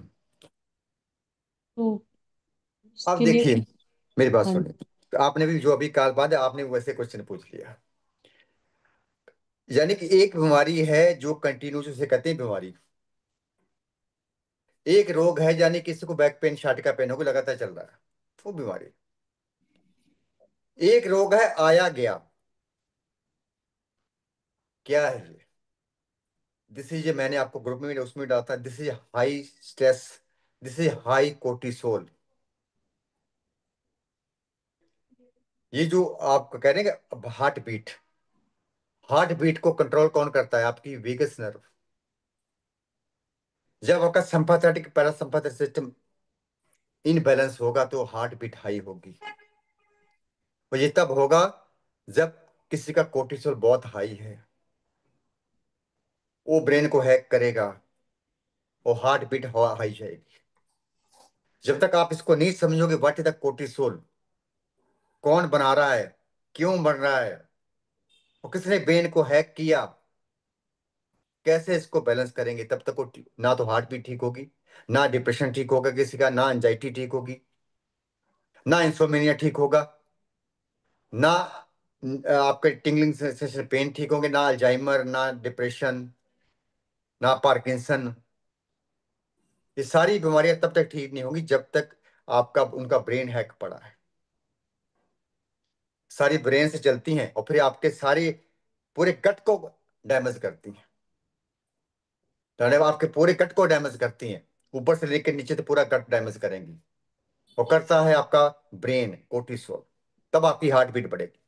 [SPEAKER 11] तो
[SPEAKER 1] अब
[SPEAKER 11] उसके लिए।
[SPEAKER 1] देखिए, मेरी बात
[SPEAKER 11] हाँ
[SPEAKER 1] सुनिए। तो आपने भी जो अभी काल बाद आपने वैसे क्वेश्चन पूछ लिया। यानी कि एक बीमारी है जो कंटिन्यूस, उसे कहते हैं बीमारी। एक रोग है, यानी किसी को बैक पेन, शाटिका पेन हो लगातार चल रहा है, वो बीमारी। एक रोग है आया गया, क्या है ये? दिस इज, मैंने आपको ग्रुप में उसमें डाला था, this is high stress, this is high cortisol. ये जो आप कह रहे हैं कि हार्ट बीट, हार्ट बीट को कंट्रोल कौन करता है? आपकी वेगस नर्व। जब आपका संपाथेटिक पैरासिम्पैथेटिक सिस्टम इनबैलेंस होगा तो हार्ट बीट हाई होगी। और ये तब होगा जब किसी का कोर्टिसोल बहुत हाई है, वो ब्रेन को हैक करेगा और हार्ट बीट हाई जाएगी। जब तक आप इसको नहीं समझोगे व्हाट इज द कोर्टिसोल, कौन बना रहा है, क्यों बन रहा है, और किसने ब्रेन को हैक किया, कैसे इसको बैलेंस करेंगे, तब तक वो ना तो हार्ट बीट ठीक होगी, ना डिप्रेशन ठीक होगा किसी का, ना एंजाइटी ठीक होगी, ना इंसोमेनिया ठीक होगा, ना आपके टिंगलिंग सेंसेशन पेन ठीक होंगे, ना अल्जाइमर, ना डिप्रेशन, ना पार्किंसन। ये सारी बीमारियां तब तक ठीक नहीं होंगी जब तक आपका उनका ब्रेन हैक पड़ा है। सारी ब्रेन से चलती हैं और फिर आपके सारे पूरे गट को डैमेज करती हैं। तो आपके पूरे गट को डैमेज करती हैं, ऊपर से लेकर नीचे तो पूरा गट डैमेज करेंगी। और करता है आपका ब्रेन कोर्टिसोल, तब आपकी हार्ट बीट बढ़ेगी।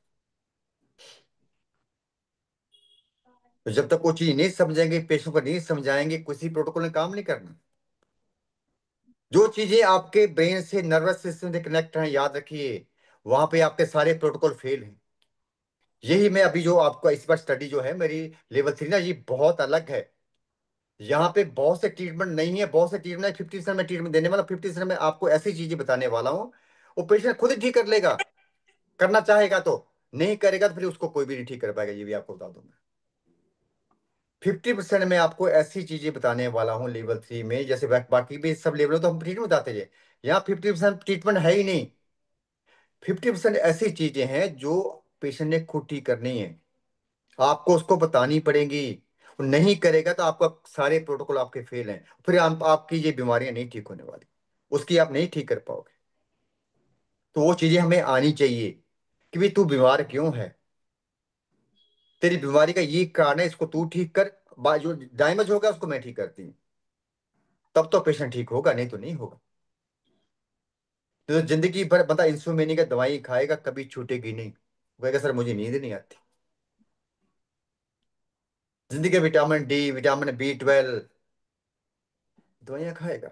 [SPEAKER 1] तो जब तक वो चीज नहीं समझेंगे, पेशेंट को नहीं समझाएंगे, किसी प्रोटोकॉल ने काम नहीं करना। जो चीजें आपके ब्रेन से नर्वस सिस्टम से कनेक्ट हैं, याद रखिए, वहां पे आपके सारे प्रोटोकॉल फेल हैं। यही मैं अभी जो आपको इस बार स्टडी जो है मेरी लेवल 3 ना, ये बहुत अलग है। यहाँ पे बहुत से ट्रीटमेंट नहीं है, बहुत से ट्रीटमेंट 50% में ट्रीटमेंट देने वाला, 50% में आपको ऐसी चीजें बताने वाला हूँ वो पेशेंट खुद ही ठीक कर लेगा, करना चाहेगा तो। नहीं करेगा तो फिर उसको कोई भी नहीं ठीक कर पाएगा, ये भी आपको बता दूं मैं। 50% में आपको ऐसी चीजें बताने वाला हूँ लेवल 3 में, जैसे बाकी भी सब लेवल तो हम ट्रीटमेंट बताते हैं, यहाँ 50% ट्रीटमेंट है ही नहीं। 50% ऐसी चीजें हैं जो पेशेंट ने खुद ठीक करनी है, आपको उसको बतानी पड़ेगी। वो नहीं करेगा तो आपका सारे प्रोटोकॉल आपके फेल हैं, फिर आपकी ये बीमारियां नहीं ठीक होने वाली, उसकी आप नहीं ठीक कर पाओगे। तो वो चीजें हमें आनी चाहिए कि भाई तू बीमार क्यों है, तेरी बीमारी का ये कारण है, इसको तू ठीक कर, जो डैमेज होगा उसको मैं ठीक करती हूँ, तब तो पेशेंट ठीक होगा, नहीं तो नहीं होगा। तो जिंदगी भर बंदा इंसोमेनिया का दवाई खाएगा, कभी छूटेगी नहीं, वो कहेगा सर मुझे नींद नहीं आती। जिंदगी विटामिन डी, विटामिन B12 दवाइयां खाएगा,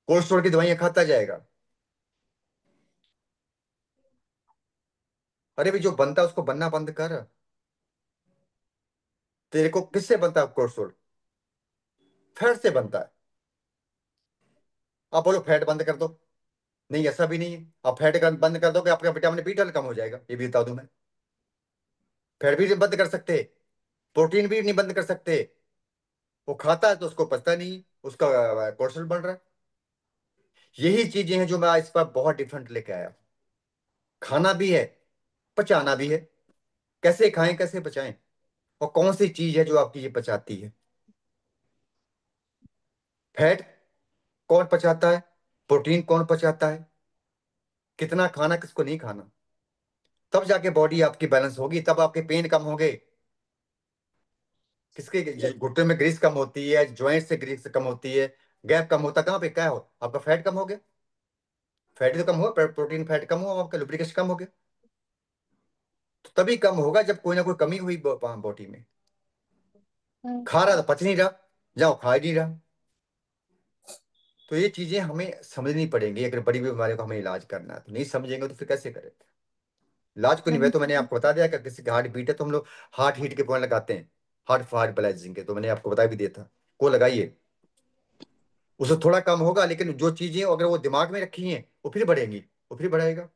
[SPEAKER 1] कोलेस्ट्रॉल की दवाइयां खाता जाएगा। अरे भाई जो बनता है उसको बनना बंद कर। तेरे को किससे बनता है कोलेस्ट्रॉल? फैट से बनता है। आप बोलो फैट बंद कर दो, नहीं ऐसा भी नहीं है। आप फैट बंद कर दोगे आपका विटामिन B12 कम हो जाएगा, ये भी बता दूं मैं। फैट भी नहीं बंद कर सकते, प्रोटीन भी नहीं बंद कर सकते। वो खाता है तो उसको पचता नहीं, उसका कोलेस्ट्रॉल बढ़ रहा है। यही चीजें हैं जो मैं इस पर बहुत डिफरेंट लेके आया। खाना भी है, पचाना भी है। कैसे खाएं, कैसे पचाएं, और कौन सी चीज है जो आपकी ये पचाती है? फैट कौन पचाता है, प्रोटीन कौन पचाता है, कितना खाना, किसको नहीं खाना, तब जाके बॉडी आपकी बैलेंस होगी, तब आपके पेन कम होंगे। किसके घुटने में ग्रीस कम होती है, ज्वाइंट से ग्रीस कम होती है, गैप कम होता है, कहाँ पे क्या हो, आपका फैट कम हो गया। फैट तो कम हुआ, प्रोटीन फैट कम हुआ, आपका लुब्रिकेशन कम हो गया। तो तभी कम होगा जब कोई ना कोई कमी हुई बॉडी में। खा रहा तो पच नहीं रहा, जाओ खा ही नहीं रहा। तो ये चीजें हमें समझनी पड़ेंगी, अगर बड़ी बीमारियों का हमें इलाज करना है तो। नहीं समझेंगे तो फिर कैसे करेंगे इलाज को? नहीं, मैं तो मैंने आपको बता दिया कि किसी की हार्ट बीट है तो हम लोग हार्ट हीट के पॉइंट लगाते हैं, हार्ट फॉर हार्ट बैलेंसिंग के, तो मैंने आपको बता भी दिया था, को लगाइए। उससे थोड़ा कम होगा, लेकिन जो चीजें अगर वो दिमाग में रखी हैं वो फिर बढ़ेंगी, वो फिर बढ़ेगा।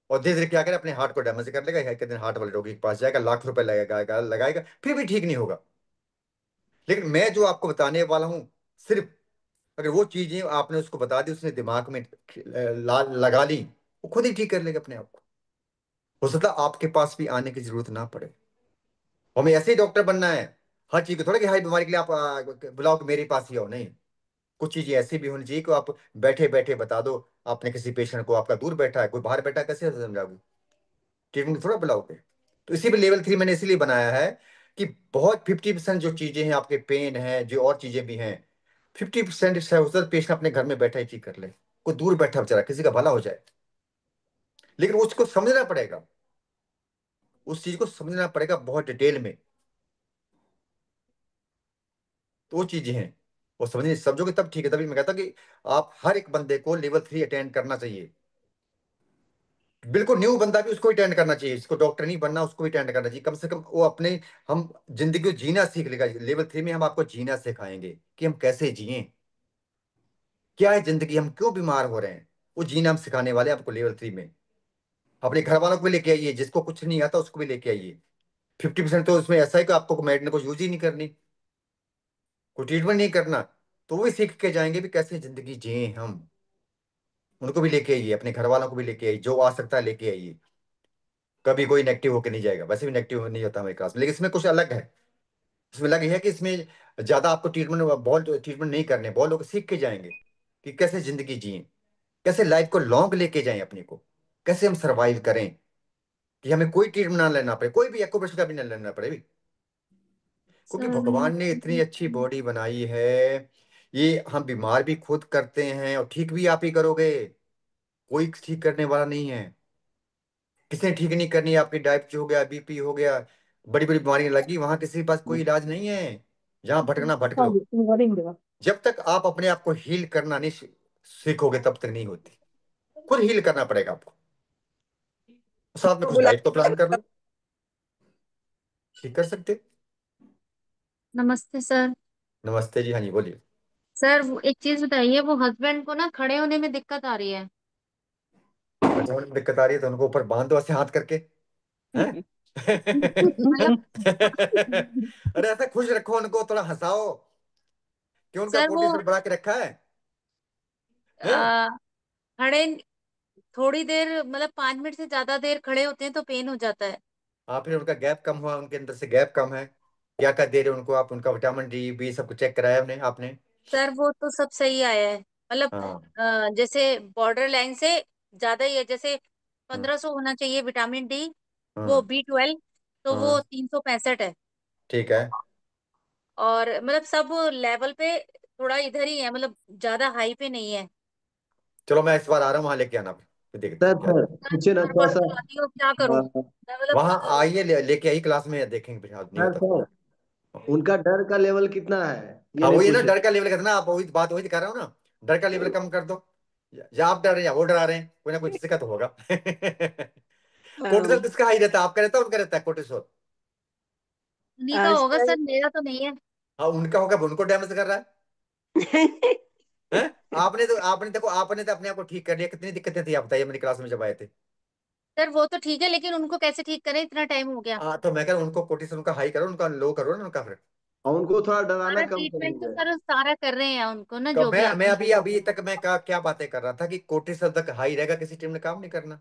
[SPEAKER 1] और धीरे धीरे क्या करे, अपने हार्ट को डैमेज कर लेगा, एक दिन हार्ट वाले रोगी के पास जाएगा, लाख रुपए लगाएगा लगाएगा, फिर भी ठीक नहीं होगा। लेकिन मैं जो आपको बताने वाला हूँ, सिर्फ अगर वो चीजें आपने उसको बता दी, उसने दिमाग में लगा ली, वो खुद ही ठीक कर लेगा अपने आप को। हो सकता है आपके पास भी आने की जरूरत ना पड़े। हमें ऐसे ही डॉक्टर बनना है हर चीज को, थोड़ा कि हर बीमारी के लिए आप बुलाओ कि मेरे पास ही आओ, नहीं। कुछ चीजें ऐसी भी होनी चाहिए कि आप बैठे बैठे बता दो। आपने किसी पेशेंट को, आपका दूर बैठा है, कोई बाहर बैठा है, कैसे समझाओगे? ट्रीटमेंट थोड़ा बुलाओगे। तो इसी पे लेवल 3 मैंने इसीलिए बनाया है कि बहुत 50% जो चीजें हैं, आपके पेन है, जो और चीजें भी हैं, 50% पेशेंट अपने घर में बैठा ही ठीक कर ले। कोई दूर बैठा बेचारा, किसी का भला हो जाए, लेकिन उसको समझना पड़ेगा, उस चीज को समझना पड़ेगा बहुत डिटेल में। तो वो चीजें हैं, वो समझने समझोगे तब ठीक है। तभी मैं कहता कि आप हर एक बंदे को लेवल 3 अटेंड करना चाहिए। बिल्कुल न्यू बंदा भी उसको अटेंड करना चाहिए, इसको डॉक्टर नहीं बनना, उसको भी अटेंड करना चाहिए। कम से कम वो अपने, हम जिंदगी को जीना सीख लेगा। लेवल 3 में हम आपको जीना सिखाएंगे कि हम कैसे जिए, क्या है जिंदगी, हम क्यों बीमार हो रहे हैं, वो जीना हम सिखाने वाले हैं आपको लेवल 3 में। अपने घर वालों को भी लेके आइए, जिसको कुछ नहीं आता उसको भी लेके आइए। 50% तो उसमें ऐसा है कि आपको मेडिसिन को यूज ही नहीं करनी, कोई ट्रीटमेंट नहीं करना, तो वो भी सीख के जाएंगे भी कैसे जिंदगी जिए हम। उनको भी लेके आइए, अपने घर वालों को भी लेके आइए, जो आ सकता है लेके आइए। कभी कोई नेगेटिव होकर नहीं जाएगा, वैसे भी नेगेटिव नहीं होता हमारी क्लास में, लेकिन इसमें कुछ अलग है। इसमें अलग है कि इसमें ज्यादा आपको ट्रीटमेंट, बहुत ट्रीटमेंट नहीं करने, बहुत लोग सीख के जाएंगे कि कैसे जिंदगी जिए, कैसे लाइफ को लॉन्ग लेके जाएं अपने को, कैसे हम सरवाइव करें, कि हमें कोई ट्रीटमेंट ना लेना पड़े, कोई भी एक्यूप्रेशर का भी ना लेना पड़े भी। क्योंकि
[SPEAKER 11] सर
[SPEAKER 1] भगवान ने इतनी अच्छी बॉडी बनाई है, ये हम बीमार भी खुद करते हैं और ठीक भी आप ही करोगे, कोई ठीक करने वाला नहीं है। किसने ठीक नहीं करनी है? आपकी डायबिटीज हो गया, बीपी हो गया, बड़ी बड़ी बीमारियां लगी, वहां किसी के पास कोई इलाज नहीं है। जहां भटकना भटक लो। जब तक आप अपने आप को हील करना नहीं सीखोगे तब तक नहीं होती। खुद हील करना पड़ेगा आपको। साथ में
[SPEAKER 3] तो
[SPEAKER 1] कुछ
[SPEAKER 3] बुला।
[SPEAKER 1] डाइट को प्लान कर लो, ठीक कर सकते।
[SPEAKER 12] नमस्ते सर।
[SPEAKER 1] नमस्ते जी, हाँ जी बोलिए।
[SPEAKER 12] सर एक चीज बताइए, वो हस्बैंड को ना खड़े होने में दिक्कत आ रही है।
[SPEAKER 1] अच्छा, उनको दिक्कत आ रही है तो उनको ऊपर बांध दो ऐसे हाथ करके, हैं?
[SPEAKER 12] मतलब
[SPEAKER 1] अरे ऐसा खुश रखो उनको, थोड़ा हंसाओ। क्यों, उनका
[SPEAKER 12] सर वो
[SPEAKER 1] कोटिसोल बढ़ा के रखा है? हैं?
[SPEAKER 12] आ, खड़े थोड़ी देर मतलब 5 मिनट से ज्यादा देर खड़े होते हैं तो पेन हो जाता है।
[SPEAKER 1] हाँ, फिर उनका गैप कम हुआ, उनके अंदर से गैप कम है। क्या क्या दे रहे हो उनको आप? उनका विटामिन डी बी सब कुछ चेक कराया उन्हें आपने?
[SPEAKER 12] सर वो तो सब सही आया है, मतलब
[SPEAKER 1] हाँ।
[SPEAKER 12] जैसे बॉर्डर लाइन से ज्यादा ही है, जैसे
[SPEAKER 1] हाँ।
[SPEAKER 12] 1500 होना चाहिए विटामिन डी, वो
[SPEAKER 1] हाँ।
[SPEAKER 12] B12, तो वो
[SPEAKER 1] हाँ।
[SPEAKER 12] 365 है।
[SPEAKER 1] ठीक है।
[SPEAKER 12] और मतलब सब लेवल पे थोड़ा इधर ही है, मतलब ज्यादा हाई पे नहीं है।
[SPEAKER 1] चलो मैं इस बार आ रहा हूँ, वहां लेके आना, फिर देखते
[SPEAKER 2] सर
[SPEAKER 1] हैं क्या।
[SPEAKER 2] सर
[SPEAKER 12] सर
[SPEAKER 2] पूछे ना
[SPEAKER 12] बार
[SPEAKER 2] थोड़ा
[SPEAKER 12] बार
[SPEAKER 2] सा।
[SPEAKER 12] बुलाती हो, क्या करूं मैं, मतलब
[SPEAKER 1] वहां आइए, लेके आई क्लास में देखेंगे, फिर हाँ, नहीं
[SPEAKER 2] सर
[SPEAKER 1] होता
[SPEAKER 2] सर
[SPEAKER 1] तो।
[SPEAKER 2] उनका डर का लेवल कितना है ये
[SPEAKER 1] हाँ,
[SPEAKER 2] नहीं
[SPEAKER 1] वही है ना,
[SPEAKER 2] पूछे।
[SPEAKER 1] डर का लेवल कितना, आप वही बात वही कर रहा हूँ ना। डर का लेवल कम कर दो। या आप डर रहे हैं या वो डरा रहे हैं, कोई ना कोई किसी का तो होगा। कोर्टिसोल किसका हाई रहता है? आपका रहता है उनका रहता है कोर्टिसोल?
[SPEAKER 12] उन्हीं का होगा
[SPEAKER 11] सर
[SPEAKER 12] सर, मेरा तो नहीं है।
[SPEAKER 1] हाँ, उनका होगा, उनको डैमेज कर रहा है। हैं? आपने देखो, आपने तो अपने आप को ठीक कर लिया। कितनी दिक्कतें थी आप बताइए मेरी क्लास में जब आए थे।
[SPEAKER 12] सर वो तो ठीक है, लेकिन उनको कैसे ठीक करें, इतना टाइम हो गया।
[SPEAKER 1] हाँ, तो मैं कह रहा हूं, उनको कोर्टिसोल उनका हाई करो, उनका लो करो ना उनका फिर।
[SPEAKER 2] और उनको थोड़ा डराना
[SPEAKER 12] सारा
[SPEAKER 2] कम
[SPEAKER 12] ट्रीटमेंट तो
[SPEAKER 2] करेंगे।
[SPEAKER 12] सर सारा कर रहे हैं उनको ना, जो भी
[SPEAKER 1] मैं
[SPEAKER 12] आता है।
[SPEAKER 1] अभी अभी तक मैं क्या बातें कर रहा था कि कोर्टिसोल तक हाई रहेगा, किसी टीम ने काम नहीं करना।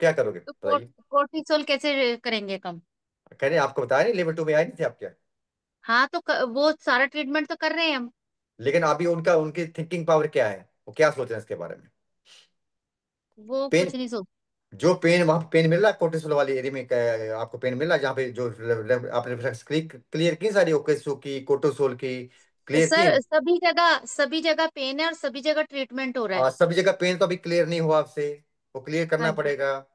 [SPEAKER 1] क्या करोगे
[SPEAKER 12] तो
[SPEAKER 1] बताइए?
[SPEAKER 12] कोर्टिसोल कैसे करेंगे कम।
[SPEAKER 1] कह रहे आपको बताया नहीं, लेवल 2 में आए नहीं थे आप क्या?
[SPEAKER 12] हाँ तो वो सारा ट्रीटमेंट तो कर रहे हैं हम।
[SPEAKER 1] लेकिन अभी उनका, उनकी थिंकिंग पावर क्या है, वो क्या सोच रहे हैं इसके बारे में?
[SPEAKER 12] वो
[SPEAKER 1] पेन,
[SPEAKER 12] कुछ नहीं सोच।
[SPEAKER 1] जो पेन वहां पे पेन मिल रहा है कोर्टिसोल वाली एरिया में, आपको पेन मिल रहा है जहाँ पे जो आपने क्लियर की सारी ओकेसो की, कोर्टिसोल की क्लियर की?
[SPEAKER 12] सर सभी जगह पेन है और सभी जगह ट्रीटमेंट हो रहा है।
[SPEAKER 1] सभी जगह पेन तो अभी क्लियर नहीं हुआ आपसे, वो क्लियर
[SPEAKER 12] हाँ
[SPEAKER 1] करना
[SPEAKER 12] जी।
[SPEAKER 1] पड़ेगा।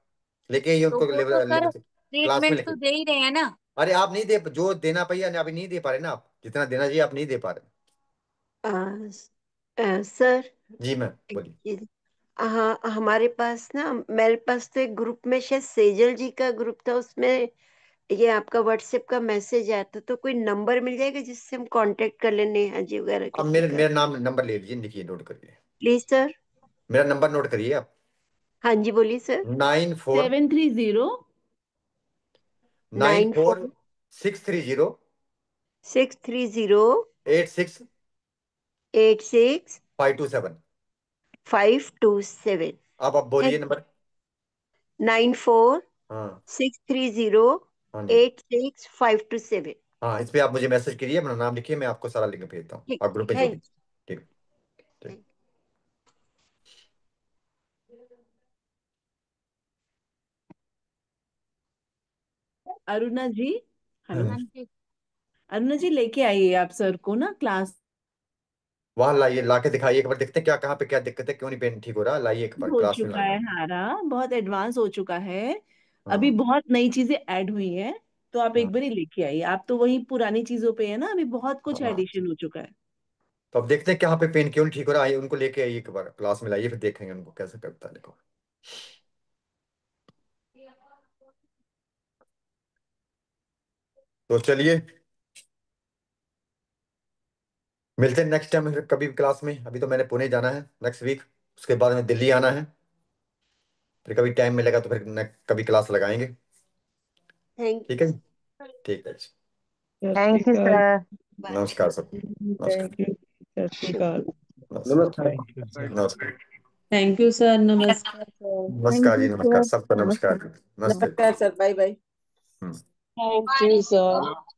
[SPEAKER 1] लेके ये
[SPEAKER 12] तो
[SPEAKER 1] उनको
[SPEAKER 12] वो तो
[SPEAKER 1] लेवल
[SPEAKER 12] सर
[SPEAKER 1] लेवल क्लास में
[SPEAKER 12] ट्रीटमेंट
[SPEAKER 1] लेके।
[SPEAKER 12] तो दे ही रहे हैं ना।
[SPEAKER 1] अरे आप नहीं दे, जो देना भैया अभी नहीं दे पा रहे ना, आप जितना देना चाहिए आप नहीं दे पा रहे।
[SPEAKER 11] सर
[SPEAKER 1] जी मैम बोलिए।
[SPEAKER 11] हाँ, हमारे पास ना, मेरे पास तो एक ग्रुप में शायद सेजल जी का ग्रुप था, उसमें
[SPEAKER 7] ये आपका व्हाट्सएप का मैसेज आया था, तो कोई नंबर मिल जाएगा जिससे हम कांटेक्ट कर लें नेहा जी वगैरह
[SPEAKER 1] अब
[SPEAKER 7] किसी
[SPEAKER 1] मेरे
[SPEAKER 7] का?
[SPEAKER 1] मेरा नाम नंबर ले लीजिए, लिखिए, नोट करिए।
[SPEAKER 7] Please sir.
[SPEAKER 1] मेरा नंबर नोट करिए आप।
[SPEAKER 7] हाँ जी बोलिए सर।
[SPEAKER 1] 94
[SPEAKER 8] 730
[SPEAKER 1] 94 630
[SPEAKER 7] 630
[SPEAKER 1] 86
[SPEAKER 7] 86
[SPEAKER 1] 527।
[SPEAKER 7] 527।
[SPEAKER 1] अब बोलिए नंबर।
[SPEAKER 7] 94
[SPEAKER 1] हाँ
[SPEAKER 7] 630
[SPEAKER 1] हाँ जी।
[SPEAKER 7] 86 527।
[SPEAKER 1] हाँ, इस पे आप मुझे मैसेज करिए, अपना नाम लिखिए, मैं आपको सारा लिंक भेजता हूँ,
[SPEAKER 7] ठीक।
[SPEAKER 1] आप ग्रुप पे जोड़
[SPEAKER 7] थैंक
[SPEAKER 1] दीजिए। ठीक। ठीक।
[SPEAKER 7] थैंक
[SPEAKER 8] अरुणा जी। हेलो।
[SPEAKER 1] हाँ,
[SPEAKER 12] हाँ जी।
[SPEAKER 8] अरुणा जी लेके आइए आप सर को ना क्लास।
[SPEAKER 1] वहां लाइए, ला के दिखाइए एक बार, देखते हैं क्या, कहाँ पे क्या दिक्कत है, क्यों नहीं पेन ठीक हो रहा, लाइए एक बार
[SPEAKER 8] हो
[SPEAKER 1] क्लास में
[SPEAKER 8] चुका
[SPEAKER 1] लाइए।
[SPEAKER 8] है हमारा, बहुत एडवांस हो चुका है। अभी
[SPEAKER 1] हाँ
[SPEAKER 8] बहुत नई चीजें ऐड हुई हैं, तो आप
[SPEAKER 1] हाँ
[SPEAKER 8] एक बार ही लेके आइए। आप तो वही पुरानी चीजों पे है ना, अभी बहुत कुछ
[SPEAKER 1] हाँ।
[SPEAKER 8] एडिशन हो चुका है।
[SPEAKER 1] तो अब देखते हैं कहाँ पे पेन क्यों नहीं ठीक हो रहा, आइए उनको लेके आइए एक बार क्लास में लाइए, फिर देखेंगे उनको कैसे करता है, देखो। तो चलिए, मिलते हैं नेक्स्ट टाइम फिर कभी क्लास में। अभी तो मैंने पुणे जाना है नेक्स्ट वीक, उसके बाद में दिल्ली आना है, फिर कभी टाइम मिलेगा तो फिर कभी क्लास लगाएंगे। ठीक है
[SPEAKER 7] यू।
[SPEAKER 1] जी? ठीक है जी।
[SPEAKER 5] सत श्री
[SPEAKER 12] थैंक यू
[SPEAKER 5] अकाल।
[SPEAKER 12] सर।
[SPEAKER 7] बाय।
[SPEAKER 1] नमस्कार सब। नमस्कार।
[SPEAKER 5] Thank you. सत श्री अकाल।
[SPEAKER 1] नमस्कार।
[SPEAKER 2] नमस्कार।
[SPEAKER 9] Thank you sir.
[SPEAKER 1] नमस्कार।
[SPEAKER 11] थैंक यू सर, नमस्कार सर।
[SPEAKER 1] नमस्कार जी, नमस्कार सबको, नमस्कार, नमस्ते।
[SPEAKER 3] नमस्कार sir, bye bye.
[SPEAKER 1] Hmm.
[SPEAKER 11] Thank you sir.